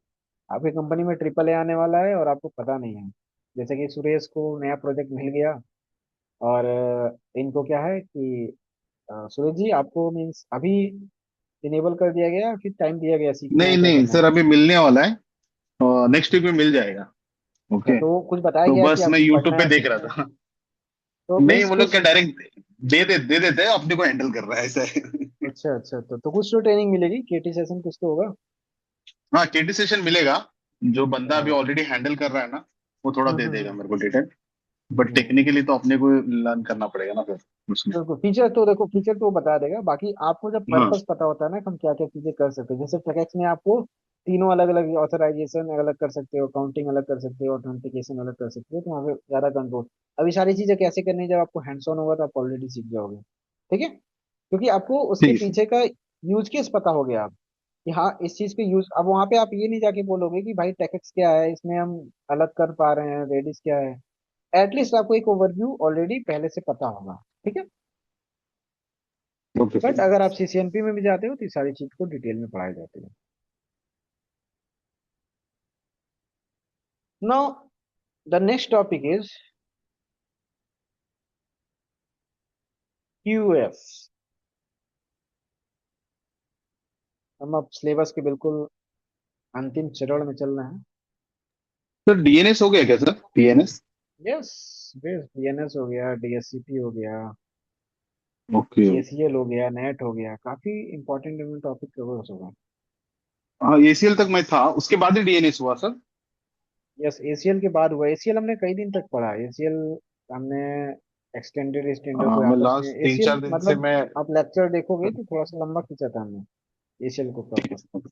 [SPEAKER 1] आपकी कंपनी में ट्रिपल ए आने वाला है और आपको पता नहीं है। जैसे कि सुरेश को नया प्रोजेक्ट मिल गया और इनको क्या है कि सुरेश जी आपको मीन्स अभी इनेबल कर दिया गया, फिर टाइम दिया गया सीखने का
[SPEAKER 2] नहीं
[SPEAKER 1] क्या
[SPEAKER 2] नहीं
[SPEAKER 1] करना है।
[SPEAKER 2] सर, अभी मिलने वाला है। नेक्स्ट वीक में मिल जाएगा।
[SPEAKER 1] अच्छा,
[SPEAKER 2] ओके।
[SPEAKER 1] तो कुछ बताया
[SPEAKER 2] तो
[SPEAKER 1] गया कि
[SPEAKER 2] बस मैं
[SPEAKER 1] आपको
[SPEAKER 2] यूट्यूब
[SPEAKER 1] पढ़ना
[SPEAKER 2] पे
[SPEAKER 1] है
[SPEAKER 2] देख
[SPEAKER 1] सीखना है?
[SPEAKER 2] रहा था।
[SPEAKER 1] तो
[SPEAKER 2] नहीं,
[SPEAKER 1] मीन्स
[SPEAKER 2] वो लोग
[SPEAKER 1] कुछ।
[SPEAKER 2] क्या डायरेक्ट दे देते हैं, अपने को हैंडल कर रहा है ऐसा है।
[SPEAKER 1] अच्छा अच्छा, तो कुछ तो ट्रेनिंग मिलेगी, केटी सेशन कुछ तो होगा।
[SPEAKER 2] हाँ, केटी सेशन मिलेगा। जो बंदा अभी
[SPEAKER 1] हाँ।
[SPEAKER 2] ऑलरेडी हैंडल कर रहा है ना, वो थोड़ा दे देगा
[SPEAKER 1] हम्म।
[SPEAKER 2] मेरे को डिटेल। But
[SPEAKER 1] hmm.
[SPEAKER 2] टेक्निकली तो अपने को लर्न करना पड़ेगा ना फिर उसमें।
[SPEAKER 1] बिल्कुल, फीचर तो देखो, फीचर तो वो बता देगा, बाकी आपको जब
[SPEAKER 2] हाँ
[SPEAKER 1] पर्पस पता होता है ना कि हम क्या क्या चीजें कर सकते हैं, जैसे ट्रैक्स में आपको तीनों अलग अलग ऑथराइजेशन अलग कर सकते हो, काउंटिंग अलग कर सकते हो, ऑथेंटिकेशन अलग कर सकते हो, तो वहाँ पे ज्यादा कंट्रोल। अभी सारी चीजें कैसे करनी है, जब आपको हैंड्स ऑन होगा तो आप ऑलरेडी सीख जाओगे। ठीक है, क्योंकि आपको उसके
[SPEAKER 2] ठीक है।
[SPEAKER 1] पीछे का यूज केस पता हो गया आप, कि हाँ इस चीज के यूज। अब वहां पे आप ये नहीं जाके बोलोगे कि भाई टेक्स क्या है, इसमें हम अलग कर पा रहे हैं, रेडिस क्या है। एटलीस्ट आपको एक ओवरव्यू ऑलरेडी पहले से पता होगा। ठीक है।
[SPEAKER 2] Okay
[SPEAKER 1] but
[SPEAKER 2] sir.
[SPEAKER 1] अगर आप सीसीएनपी में भी जाते हो तो ये सारी चीज को डिटेल में पढ़ाई जाती है। Now the next topic is QS. हम अब सिलेबस के बिल्कुल अंतिम चरण में चल रहे हैं।
[SPEAKER 2] सर डीएनएस हो गया क्या sir, DNS?
[SPEAKER 1] Yes, base DNS हो गया, डीएससीपी हो गया,
[SPEAKER 2] ओके।
[SPEAKER 1] एसीएल हो गया, नेट हो गया, काफी इंपॉर्टेंट टॉपिक कवर हो गए।
[SPEAKER 2] हाँ, एसीएल तक मैं था, उसके बाद ही डीएनएस हुआ सर।
[SPEAKER 1] यस, एसीएल के बाद हुआ। एसीएल हमने कई दिन तक पढ़ा, एसीएल हमने एक्सटेंडेड स्टैंडर्ड को
[SPEAKER 2] मैं
[SPEAKER 1] आपस में।
[SPEAKER 2] लास्ट तीन
[SPEAKER 1] एसीएल
[SPEAKER 2] चार दिन से
[SPEAKER 1] मतलब
[SPEAKER 2] मैं।
[SPEAKER 1] आप लेक्चर देखोगे तो थोड़ा सा लंबा खींचा था हमने एसीएल को
[SPEAKER 2] ठीक है
[SPEAKER 1] प्रॉपर।
[SPEAKER 2] सर।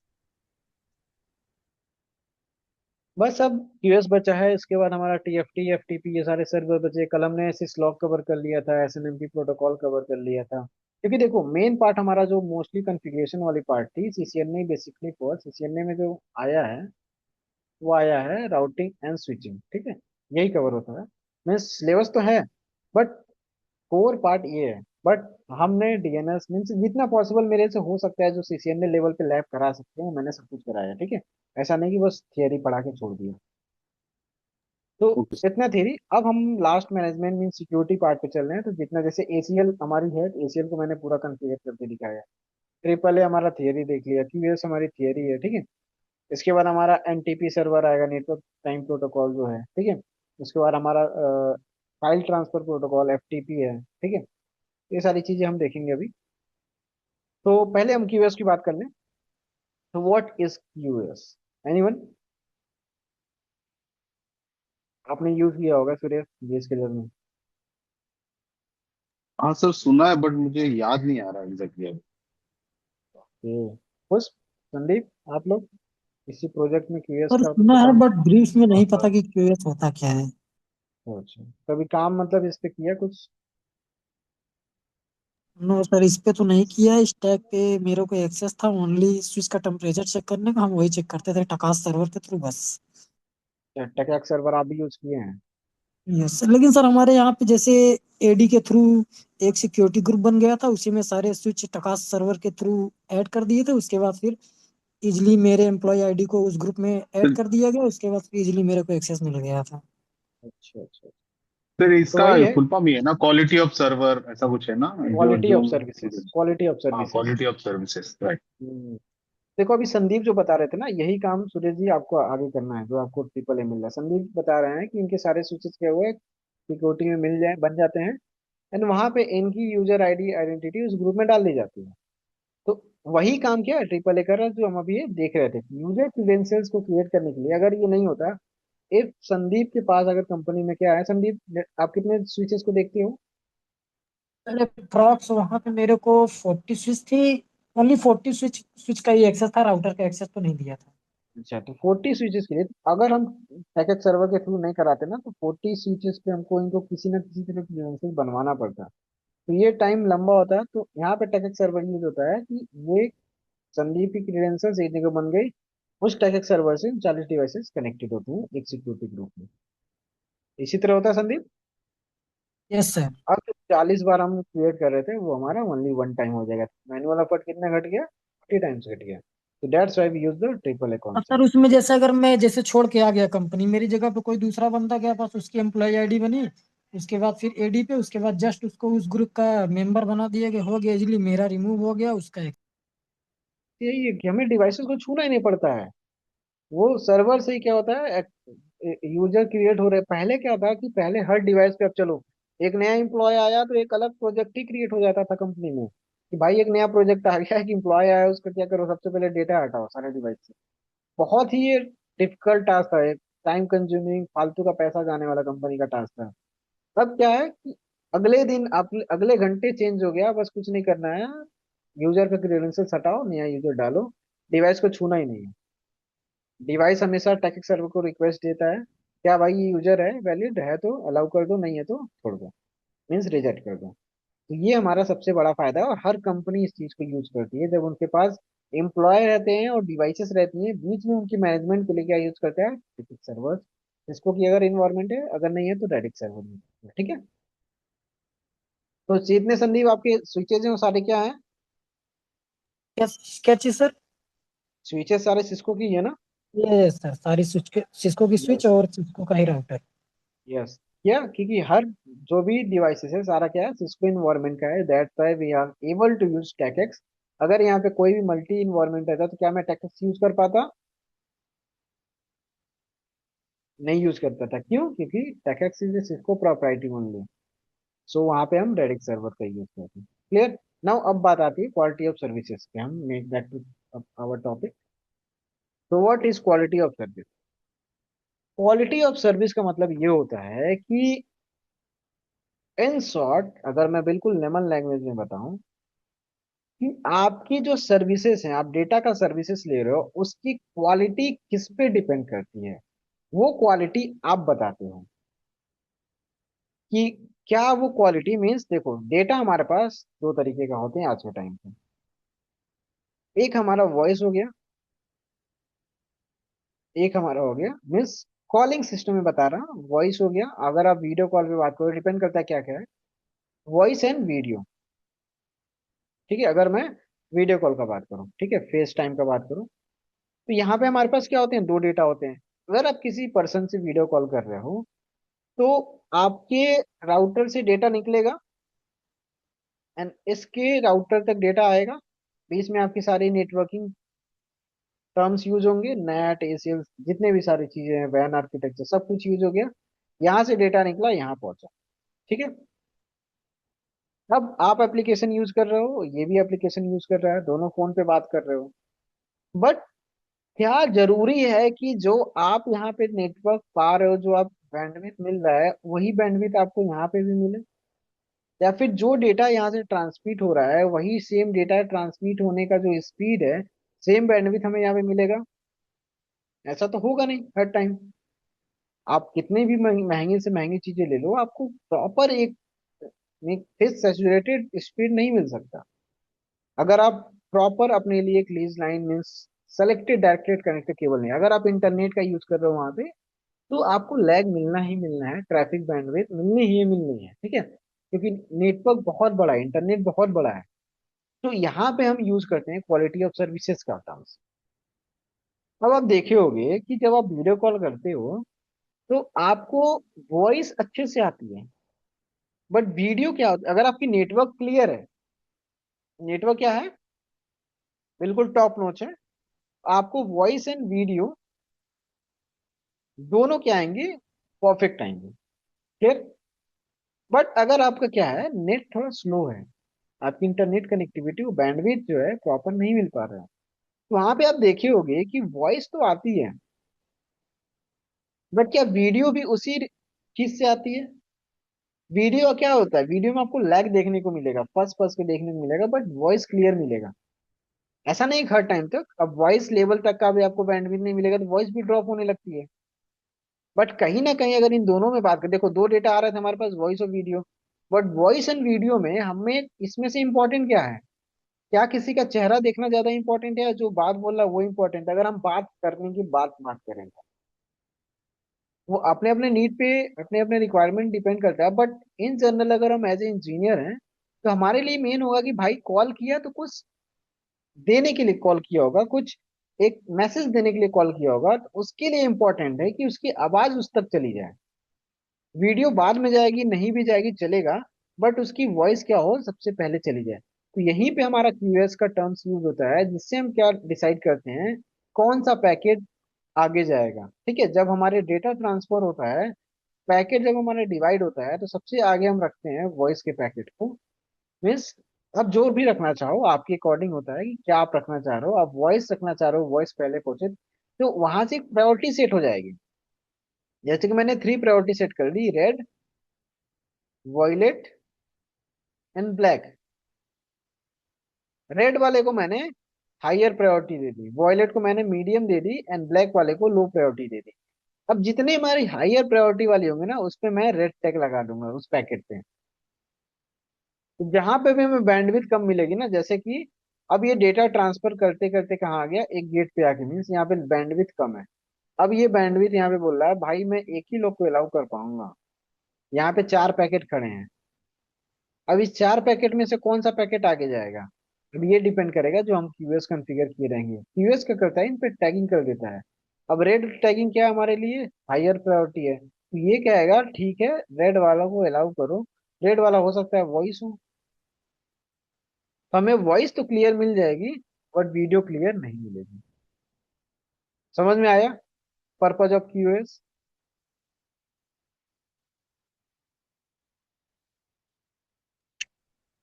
[SPEAKER 1] बस अब क्यूएस बचा है, इसके बाद हमारा टीएफटी एफटीपी ये सारे सर्वर बचे। कल हमने सिस लॉग कवर कर लिया था, एसएनएमपी प्रोटोकॉल कवर कर लिया था। क्योंकि देखो मेन पार्ट हमारा जो मोस्टली कॉन्फ़िगरेशन वाली पार्ट थी सीसीएनए बेसिकली, फॉर सीसीएनए में जो आया है वो आया है राउटिंग एंड स्विचिंग। ठीक है, यही कवर होता है। मैं सिलेबस तो है, बट कोर पार्ट ये है। बट हमने डीएनएस मीन्स जितना पॉसिबल मेरे से हो सकता है जो सीसीएनए लेवल पे लैब करा सकते हैं मैंने सब कुछ कराया। ठीक है, ऐसा नहीं कि बस थियरी पढ़ा के छोड़ दिया। तो
[SPEAKER 2] ओके सर।
[SPEAKER 1] इतना थ्योरी। अब हम last management mean security part पे चल रहे हैं। तो जितना जैसे एसीएल हमारी है, एसीएल को मैंने पूरा कॉन्फ़िगर करके दिखाया। ट्रिपल ए हमारा थियरी देख लिया, क्यूएस हमारी थियरी है। ठीक है, इसके बाद हमारा एनटीपी सर्वर आएगा, नेटवर्क टाइम प्रोटोकॉल जो है। ठीक है, उसके बाद हमारा फाइल ट्रांसफर प्रोटोकॉल एफटीपी है। ठीक है, ये सारी चीजें हम देखेंगे अभी। तो पहले हम क्यूएस की बात कर लें। तो व्हाट इज क्यूएस? एनीवन? आपने यूज किया होगा सूर्य बेस के लेवल में।
[SPEAKER 2] हाँ सर, सुना है बट मुझे याद नहीं आ रहा एग्जैक्टली।
[SPEAKER 1] ये खुश संदीप, आप लोग इसी प्रोजेक्ट में क्यूएस
[SPEAKER 3] पर
[SPEAKER 1] का तो
[SPEAKER 3] सुना है
[SPEAKER 1] काम।
[SPEAKER 3] बट ब्रीफ में नहीं पता कि क्यूएस होता क्या है।
[SPEAKER 1] अच्छा, कभी काम मतलब इस पे किया कुछ?
[SPEAKER 3] नो सर, इस पे तो नहीं किया। स्टैक पे मेरे को एक्सेस था ओनली स्विच का टेम्परेचर चेक करने का, हम वही चेक करते थे टकास सर्वर के थ्रू बस।
[SPEAKER 1] टकैक सर्वर आप भी यूज किए हैं?
[SPEAKER 3] यस सर, लेकिन सर हमारे यहाँ पे जैसे एडी के थ्रू एक सिक्योरिटी ग्रुप बन गया था, उसी में सारे स्विच टकास सर्वर के थ्रू ऐड कर दिए थे। उसके बाद फिर इजिली मेरे एम्प्लॉय आईडी को उस ग्रुप में ऐड कर दिया गया, उसके बाद फिर इजिली मेरे को एक्सेस मिल गया था।
[SPEAKER 1] अच्छा अच्छा।
[SPEAKER 2] सर
[SPEAKER 1] तो
[SPEAKER 2] इसका
[SPEAKER 1] वही है,
[SPEAKER 2] फुल फॉर्म ही है ना, क्वालिटी ऑफ सर्वर ऐसा कुछ है ना? जो
[SPEAKER 1] क्वालिटी
[SPEAKER 2] जो
[SPEAKER 1] ऑफ सर्विसेज, क्वालिटी ऑफ
[SPEAKER 2] हाँ,
[SPEAKER 1] services.
[SPEAKER 2] Quality of services, right.
[SPEAKER 1] देखो अभी संदीप जो बता रहे थे ना, यही काम सुरेश जी आपको आगे करना है, जो आपको ट्रिपल ए मिल रहा है। संदीप बता रहे हैं कि इनके सारे स्विचेस क्या हुए सिक्योरिटी में मिल जाए, बन जाते हैं। एंड वहां पे इनकी यूजर आईडी आइडेंटिटी उस ग्रुप में डाल दी जाती है। तो वही काम क्या है ट्रिपल ए कर रहा है, जो हम अभी ये देख रहे थे। यूजर क्रीडेंशियल्स को क्रिएट करने के लिए अगर ये नहीं होता, इफ संदीप के पास अगर कंपनी में क्या है, संदीप आप कितने स्विचेस को देखते हो?
[SPEAKER 3] अरे प्रॉक्स वहां पे मेरे को 40 स्विच थी। ओनली 40 स्विच स्विच का ही एक्सेस था, राउटर का एक्सेस तो नहीं दिया था।
[SPEAKER 1] अच्छा, तो 40 स्विचेस के लिए अगर हम पैकेट सर्वर के थ्रू नहीं कराते ना, तो 40 स्विचेस पे हमको इनको किसी ना किसी तरह क्रीडेंशियल बनवाना पड़ता है। तो ये टाइम लंबा होता है। तो यहाँ पे टैकेट सर्वर यूज होता है कि वो एक संदीप की क्रीडेंशियल्स एक जगह बन गई, उस टैकेट सर्वर से 40 डिवाइसेस कनेक्टेड होते हैं एक सिक्योरिटी ग्रुप में। इसी तरह होता है संदीप।
[SPEAKER 3] Yes sir.
[SPEAKER 1] अब जो 40 बार हम क्रिएट कर रहे थे वो हमारा ओनली वन टाइम हो जाएगा। मैनुअल एफर्ट कितना घट गया? 50 टाइम्स घट गया। तो that's why we use the triple A
[SPEAKER 3] अब सर
[SPEAKER 1] कॉन्सेप्ट।
[SPEAKER 3] उसमें जैसे अगर मैं जैसे छोड़ के आ गया कंपनी, मेरी जगह पे कोई दूसरा बंदा गया, पास उसकी एम्प्लॉय आईडी बनी, उसके बाद फिर एडी पे, उसके बाद जस्ट उसको उस ग्रुप का मेंबर बना दिया गया, हो गया इजिली, मेरा रिमूव हो गया उसका।
[SPEAKER 1] यही है कि हमें डिवाइसेस को छूना ही नहीं पड़ता है। वो सर्वर से ही क्या होता है, यूजर क्रिएट हो रहे हैं। पहले क्या था कि पहले हर डिवाइस पे, अब चलो एक नया एम्प्लॉय आया तो एक अलग प्रोजेक्ट ही क्रिएट हो जाता था कंपनी में, कि भाई एक नया प्रोजेक्ट आ गया है, कि एम्प्लॉय आया है, उसका क्या करो, सबसे पहले डेटा हटाओ सारे डिवाइस से। बहुत ही ये डिफिकल्ट टास्क था, टाइम कंज्यूमिंग, फालतू का पैसा जाने वाला कंपनी का टास्क था। अब क्या है कि अगले दिन आप अगले घंटे चेंज हो गया, बस कुछ नहीं करना है, यूजर का क्रेडेंशियल हटाओ, नया यूजर डालो, डिवाइस को छूना ही नहीं है। डिवाइस हमेशा टेक सर्वर को रिक्वेस्ट देता है, क्या भाई ये यूजर है, वैलिड है तो अलाउ कर दो, नहीं है तो छोड़ दो, मीन्स रिजेक्ट कर दो। तो ये हमारा सबसे बड़ा फायदा है, और हर कंपनी इस चीज को यूज करती है। जब उनके पास एम्प्लॉय रहते हैं और डिवाइसेस रहती हैं, बीच में उनकी मैनेजमेंट के लिए क्या यूज करते हैं, सर्वर, जिसको कि अगर इन्वायरमेंट है, अगर नहीं है तो डायरेक्ट सर्वर। ठीक है। तो जितने संदीप आपके स्विचेज हैं वो सारे क्या हैं,
[SPEAKER 3] क्या क्या चीज सर?
[SPEAKER 1] स्विचेस सारे सिस्को की है ना।
[SPEAKER 3] ये सर सारी स्विच के, सिस्को की स्विच
[SPEAKER 1] यस।
[SPEAKER 3] और सिस्को का ही राउटर।
[SPEAKER 1] यस। क्या, क्योंकि हर जो भी डिवाइसेस है सारा क्या है, सिस्को इन्वायरमेंट का है, that's why we are able to use TACACS. अगर यहाँ पे कोई भी मल्टी इन्वायरमेंट रहता तो क्या मैं टेकेक्स यूज कर पाता, नहीं यूज करता था। क्यों, क्योंकि टेकेक्स इज सिस्को प्रॉपर्टी ओनली। सो वहां पे हम डायरेक्ट सर्वर का यूज करते हैं। क्लियर। नाउ अब बात आती है क्वालिटी ऑफ सर्विसेज पे, हम make back to our topic. तो what is quality of service? Quality of service का मतलब ये होता है कि इन शॉर्ट, अगर मैं बिल्कुल लेमन लैंग्वेज में बताऊं, कि आपकी जो सर्विसेज हैं, आप डेटा का सर्विसेज ले रहे हो, उसकी क्वालिटी किस पे डिपेंड करती है, वो क्वालिटी आप बताते हो। कि क्या वो क्वालिटी मीन्स, देखो डेटा हमारे पास दो तरीके का होते हैं आज के टाइम पे। एक हमारा वॉइस हो गया, एक हमारा हो गया मीन्स कॉलिंग सिस्टम में बता रहा हूँ, वॉइस हो गया। अगर आप वीडियो कॉल पे बात करो, डिपेंड करता है क्या क्या है, वॉइस एंड वीडियो। ठीक है, अगर मैं वीडियो कॉल का बात करूँ, ठीक है, फेस टाइम का बात करूँ, तो यहाँ पे हमारे पास क्या होते हैं, दो डेटा होते हैं। अगर आप किसी पर्सन से वीडियो कॉल कर रहे हो, तो आपके राउटर से डेटा निकलेगा, एंड इसके राउटर तक डेटा आएगा, बीच में आपकी सारी नेटवर्किंग टर्म्स यूज होंगे, नेट एसीएल, जितने भी सारी चीजें हैं, वैन आर्किटेक्चर, सब कुछ यूज हो गया। यहाँ से डेटा निकला, यहाँ पहुंचा। ठीक है। अब आप एप्लीकेशन यूज कर रहे हो, ये भी एप्लीकेशन यूज कर रहा है, दोनों फोन पे बात कर रहे हो। बट क्या जरूरी है कि जो आप यहाँ पे नेटवर्क पा रहे हो, जो आप बैंडविड्थ मिल रहा है, वही बैंडविड्थ आपको यहाँ पे भी मिले? या फिर जो डेटा यहाँ से ट्रांसमिट हो रहा है, वही सेम डेटा ट्रांसमिट होने का जो स्पीड है, सेम बैंडविड्थ हमें यहाँ पे मिलेगा? ऐसा तो होगा नहीं हर टाइम। आप कितने भी महंगे से महंगी चीजें ले लो, आपको प्रॉपर एक फिक्स सैचुरेटेड स्पीड नहीं मिल सकता। अगर आप प्रॉपर अपने लिए एक lease line means selected directed connected cable नहीं, अगर आप इंटरनेट का यूज कर रहे हो वहां पे, तो आपको लैग मिलना ही मिलना है, ट्रैफिक बैंडविड्थ मिलनी है। ठीक है, क्योंकि नेटवर्क बहुत बड़ा है, इंटरनेट बहुत बड़ा है। तो यहाँ पे हम यूज करते हैं क्वालिटी ऑफ सर्विसेज का टर्म्स। अब आप देखे होंगे कि जब आप वीडियो कॉल करते हो, तो आपको वॉइस अच्छे से आती है, बट वीडियो क्या होता है, अगर आपकी नेटवर्क क्लियर है, नेटवर्क क्या है, बिल्कुल टॉप नॉच है, आपको वॉइस एंड वीडियो दोनों क्या आएंगे, परफेक्ट आएंगे। क्लियर। बट अगर आपका क्या है, नेट थोड़ा स्लो है, आपकी इंटरनेट कनेक्टिविटी बैंडविड्थ जो है प्रॉपर नहीं मिल पा रहा है, तो वहां पे आप देखे होंगे कि वॉइस तो आती है, बट क्या वीडियो भी उसी चीज से आती है? वीडियो क्या होता है, वीडियो में आपको लैग देखने को मिलेगा, फर्स्ट फर्स्ट के देखने को मिलेगा, बट वॉइस क्लियर मिलेगा। ऐसा नहीं कि हर टाइम तक, अब वॉइस लेवल तक का भी आपको बैंडविड्थ नहीं मिलेगा तो वॉइस भी ड्रॉप होने लगती है। बट कहीं ना कहीं अगर इन दोनों में बात करें, देखो दो डेटा आ रहे थे हमारे पास, वॉइस और video, but voice and video में हमें इसमें से इंपॉर्टेंट क्या है, क्या किसी का चेहरा देखना ज्यादा इंपॉर्टेंट है या जो बात बोल रहा है वो इंपॉर्टेंट है? अगर हम बात करने की बात करें तो वो अपने अपने नीड पे, अपने अपने रिक्वायरमेंट डिपेंड करता है। बट इन जनरल अगर हम एज ए इंजीनियर हैं, तो हमारे लिए मेन होगा कि भाई कॉल किया तो कुछ देने के लिए कॉल किया होगा, कुछ एक मैसेज देने के लिए कॉल किया होगा, तो उसके लिए इंपॉर्टेंट है कि उसकी आवाज उस तक चली जाए। वीडियो बाद में जाएगी, नहीं भी जाएगी चलेगा, बट उसकी वॉइस क्या हो, सबसे पहले चली जाए। तो यहीं पे हमारा क्यूएस का टर्म्स यूज होता है, जिससे हम क्या डिसाइड करते हैं, कौन सा पैकेट आगे जाएगा। ठीक है, जब हमारे डेटा ट्रांसफर होता है, पैकेट जब हमारा डिवाइड होता है, तो सबसे आगे हम रखते हैं वॉइस के पैकेट को। मीन्स आप जो भी रखना चाहो, आपके अकॉर्डिंग होता है कि क्या आप रखना चाह रहे हो। आप वॉइस रखना चाह रहे हो, वॉइस पहले पहुंचे, तो वहां से एक प्रायोरिटी सेट हो जाएगी। जैसे कि मैंने 3 प्रायोरिटी सेट कर दी, red, violet and black. Red वाले को मैंने हायर प्रायोरिटी दे दी, वॉयलेट को मैंने मीडियम दे दी, एंड ब्लैक वाले को लो प्रायोरिटी दे दी। अब जितने हमारी हायर प्रायोरिटी वाली होंगे ना, उस पे मैं रेड टैग लगा दूंगा उस पैकेट पे। तो जहां पे भी हमें बैंडविड्थ कम मिलेगी ना, जैसे कि अब ये डेटा ट्रांसफर करते करते कहाँ आ गया, एक गेट पे आके, मीन्स यहाँ पे बैंडविड्थ कम है। अब ये बैंडविड्थ यहाँ पे बोल रहा है भाई मैं एक ही लोग को अलाउ कर पाऊंगा। यहाँ पे 4 पैकेट खड़े हैं। अब इस 4 पैकेट में से कौन सा पैकेट आगे जाएगा, अब ये डिपेंड करेगा जो हम क्यूएस कॉन्फ़िगर किए रहेंगे। क्यूएस क्या करता है, इन पे टैगिंग कर देता है। अब रेड टैगिंग क्या है हमारे लिए, हायर प्रायोरिटी है, तो ये कहेगा ठीक है रेड वाला को अलाउ करो। रेड वाला हो सकता है वॉइस हो, तो हमें वॉइस तो क्लियर मिल जाएगी, बट वीडियो क्लियर नहीं मिलेगी। समझ में आया purpose of QS?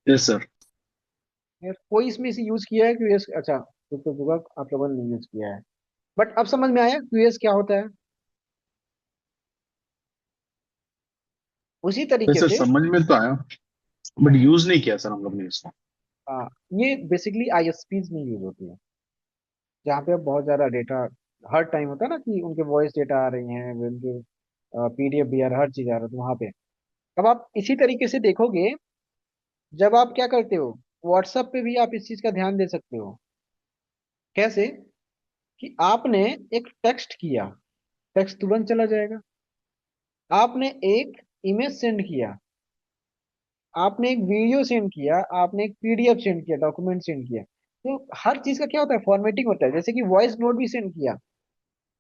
[SPEAKER 2] Yes sir.
[SPEAKER 1] कोई इसमें से यूज किया है क्यूएस? अच्छा, तो होगा आप लोगों ने यूज किया है। बट अब समझ में आया क्यूएस क्या होता है। उसी तरीके
[SPEAKER 2] वैसे
[SPEAKER 1] से
[SPEAKER 2] समझ में तो आया, बट यूज नहीं किया सर हम लोग ने इसको।
[SPEAKER 1] हाँ, ये बेसिकली आईएसपीज में यूज होती है, जहाँ पे अब बहुत ज्यादा डेटा हर टाइम होता है ना, कि उनके वॉइस डेटा आ रही हैं, उनके पीडीएफ भी आ रहा है, हर चीज आ रहा है, तो वहां पे अब आप इसी तरीके से देखोगे। जब आप क्या करते हो, व्हाट्सएप पे भी आप इस चीज का ध्यान दे सकते हो। कैसे, कि आपने एक टेक्स्ट किया, टेक्स्ट तुरंत चला जाएगा। आपने एक इमेज सेंड किया, आपने एक वीडियो सेंड किया, आपने एक पीडीएफ सेंड किया, डॉक्यूमेंट सेंड किया, तो हर चीज का क्या होता है, फॉर्मेटिंग होता है। जैसे कि वॉइस नोट भी सेंड किया,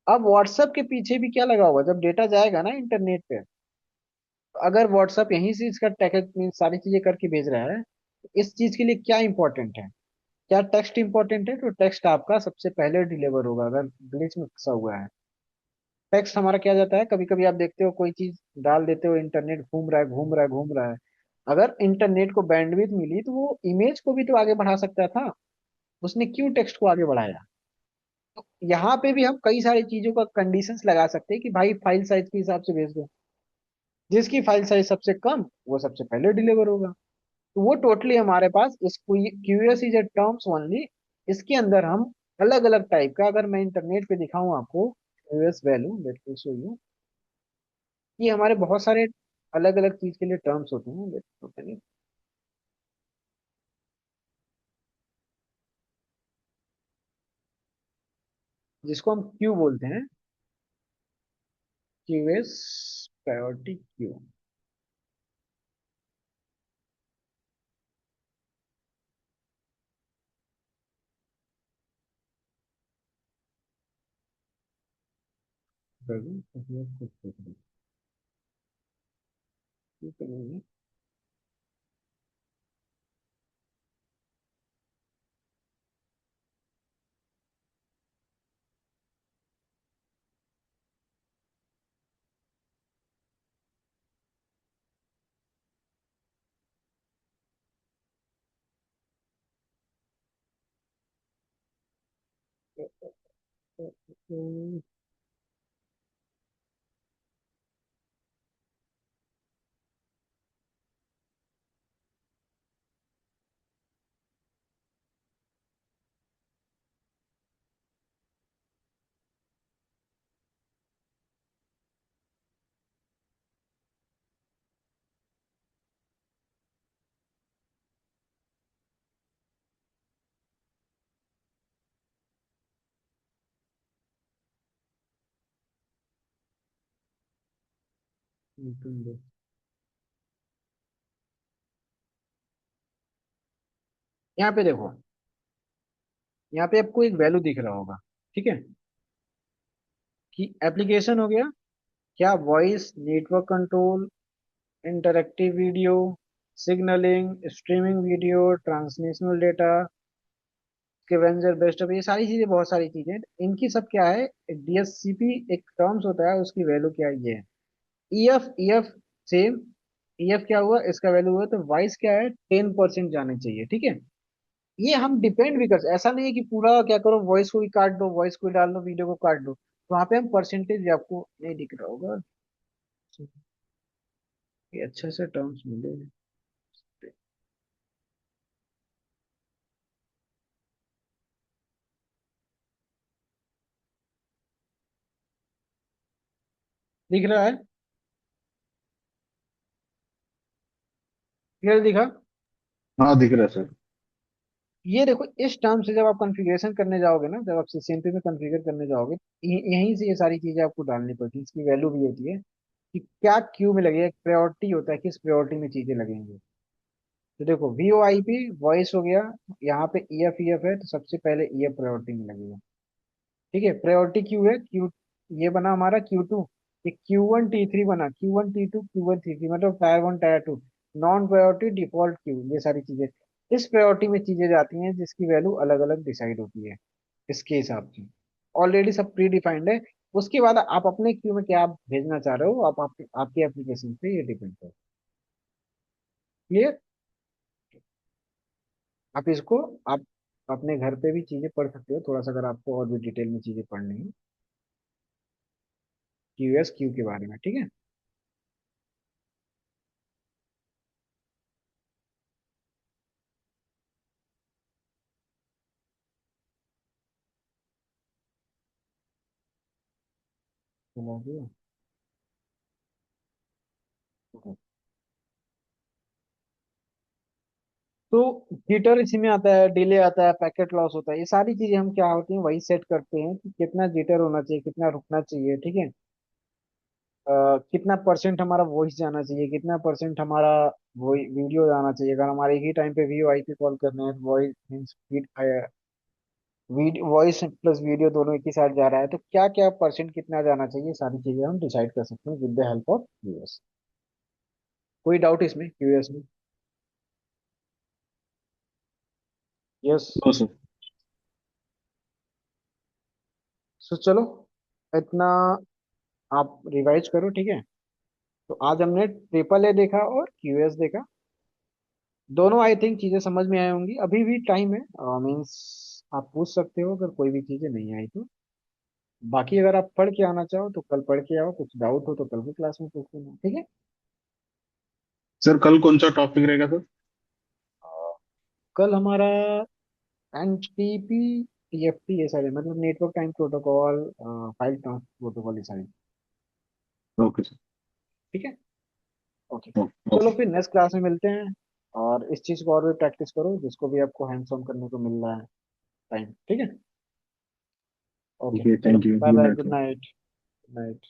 [SPEAKER 1] अब व्हाट्सएप के पीछे भी क्या लगा होगा, जब डेटा जाएगा ना इंटरनेट पे, तो अगर व्हाट्सएप यहीं से इसका टेक्स्ट मीन सारी चीजें करके भेज रहा है, तो इस चीज के लिए क्या इंपॉर्टेंट है, क्या टेक्स्ट इंपॉर्टेंट है, तो टेक्स्ट आपका सबसे पहले डिलीवर होगा अगर ग्लिच में फंसा हुआ है। टेक्स्ट हमारा क्या जाता है, कभी कभी आप देखते हो कोई चीज डाल देते हो, इंटरनेट घूम रहा है घूम रहा है घूम रहा है, अगर इंटरनेट को बैंडविड्थ मिली तो वो इमेज को भी तो आगे बढ़ा सकता था, उसने क्यों टेक्स्ट को आगे बढ़ाया। तो यहाँ पे भी हम कई सारी चीजों का कंडीशंस लगा सकते हैं कि भाई फाइल साइज के हिसाब से भेज दो, जिसकी फाइल साइज सबसे कम वो सबसे पहले डिलीवर होगा। तो वो टोटली हमारे पास इस QS is a terms only. इसके अंदर हम अलग अलग टाइप का, अगर मैं इंटरनेट पे दिखाऊं आपको QS value, let me show you, ये हमारे बहुत सारे अलग अलग चीज के लिए टर्म्स होते हैं। जिसको हम क्यू बोलते हैं, क्यूएस प्रायोरिटी क्यू। यहाँ पे देखो, यहाँ पे आपको एक वैल्यू दिख रहा होगा, ठीक है, कि एप्लीकेशन हो गया, क्या voice, network control, interactive video, signalling, streaming video, translational data, scavenger, best of, ये सारी चीजें, बहुत सारी चीजें हैं। इनकी सब क्या है, डीएससीपी एक टर्म्स होता है, उसकी वैल्यू क्या है, ये है। ईएफ, ईएफ सेम, ईएफ क्या हुआ, इसका वैल्यू हुआ, तो वॉइस क्या है, 10% जाने चाहिए, ठीक है। ये हम डिपेंड भी कर सकते, ऐसा नहीं है कि पूरा क्या करो, वॉइस को भी काट दो, वॉइस को भी डाल दो, वीडियो को काट दो, तो वहां पे हम परसेंटेज, आपको नहीं दिख रहा होगा, ये अच्छे से टर्म्स मिले। दिख रहा है, क्लियर दिखा।
[SPEAKER 2] हाँ दिख रहा है सर।
[SPEAKER 1] ये देखो, इस टर्म से जब आप कॉन्फ़िगरेशन करने जाओगे ना, जब आप सीसीएमपी में कॉन्फ़िगर करने जाओगे, यहीं से ये सारी चीजें आपको डालनी पड़ती है, इसकी वैल्यू भी होती है कि क्या क्यू में लगेगा, प्रायोरिटी होता है, किस प्रायोरिटी में चीजें लगेंगी। तो देखो, V O I P voice हो गया, यहाँ पे ई एफ, ई एफ है, तो सबसे पहले ई एफ प्रायोरिटी में लगेगा, ठीक है। प्रायोरिटी क्यू है, क्यू, ये बना हमारा क्यू टू, ये क्यू वन टी थ्री बना, queue one T two, queue one T three, मतलब tier one tier two, non priority, default queue, ये सारी चीजें इस प्रायोरिटी में चीजें जाती हैं, जिसकी वैल्यू अलग अलग डिसाइड होती है इसके हिसाब से, ऑलरेडी सब प्री डिफाइंड है। उसके बाद आप अपने क्यू में क्या आप भेजना चाह रहे हो, आप आपकी एप्लीकेशन पे ये डिपेंड करो, क्लियर। आप इसको, आप अपने घर पे भी चीजें पढ़ सकते हो, थोड़ा सा अगर आपको और भी डिटेल में चीजें पढ़नी है क्यूएस क्यू के बारे में, ठीक है। चलो जी। तो जिटर इसी में आता है, डिले आता है, पैकेट लॉस होता है, ये सारी चीजें हम क्या होती हैं, वही सेट करते हैं कि कितना जिटर होना चाहिए, कितना रुकना चाहिए, ठीक है। कितना परसेंट हमारा वॉइस जाना चाहिए, कितना परसेंट हमारा वो वीडियो जाना चाहिए, अगर हमारे एक ही टाइम पे वीओ आईपी कॉल करना है, voice means voice plus video दोनों एक ही साथ जा रहा है, तो क्या क्या परसेंट कितना जाना चाहिए, सारी चीजें हम डिसाइड कर सकते हैं with the help of US. कोई डाउट इसमें, यूएस में? यस।
[SPEAKER 2] No sir.
[SPEAKER 1] सो चलो, इतना आप रिवाइज करो, ठीक है। तो आज हमने ट्रिपल ए देखा और क्यूएस देखा, दोनों आई थिंक चीजें समझ में आई होंगी, अभी भी टाइम है, मीन्स आप पूछ सकते हो अगर कोई भी चीजें नहीं आई तो। बाकी अगर आप पढ़ के आना चाहो तो कल पढ़ के आओ, कुछ डाउट हो तो कल की क्लास में पूछ लेना, ठीक है।
[SPEAKER 2] सर कल कौन सा टॉपिक रहेगा सर?
[SPEAKER 1] कल हमारा N T P, T F T, ये सारे मतलब network time protocol, file transfer protocol, ये सारी,
[SPEAKER 2] ओके सर।
[SPEAKER 1] ठीक है। ओके, चलो
[SPEAKER 2] ओके।
[SPEAKER 1] फिर नेक्स्ट क्लास में मिलते हैं, और इस चीज को और भी प्रैक्टिस करो, जिसको भी आपको हैंड्स ऑन करने को मिल रहा है टाइम, ठीक है। ओके,
[SPEAKER 2] ओके
[SPEAKER 1] चलो,
[SPEAKER 2] thank you,
[SPEAKER 1] bye
[SPEAKER 2] good
[SPEAKER 1] bye,
[SPEAKER 2] night
[SPEAKER 1] good
[SPEAKER 2] sir.
[SPEAKER 1] Night. Night.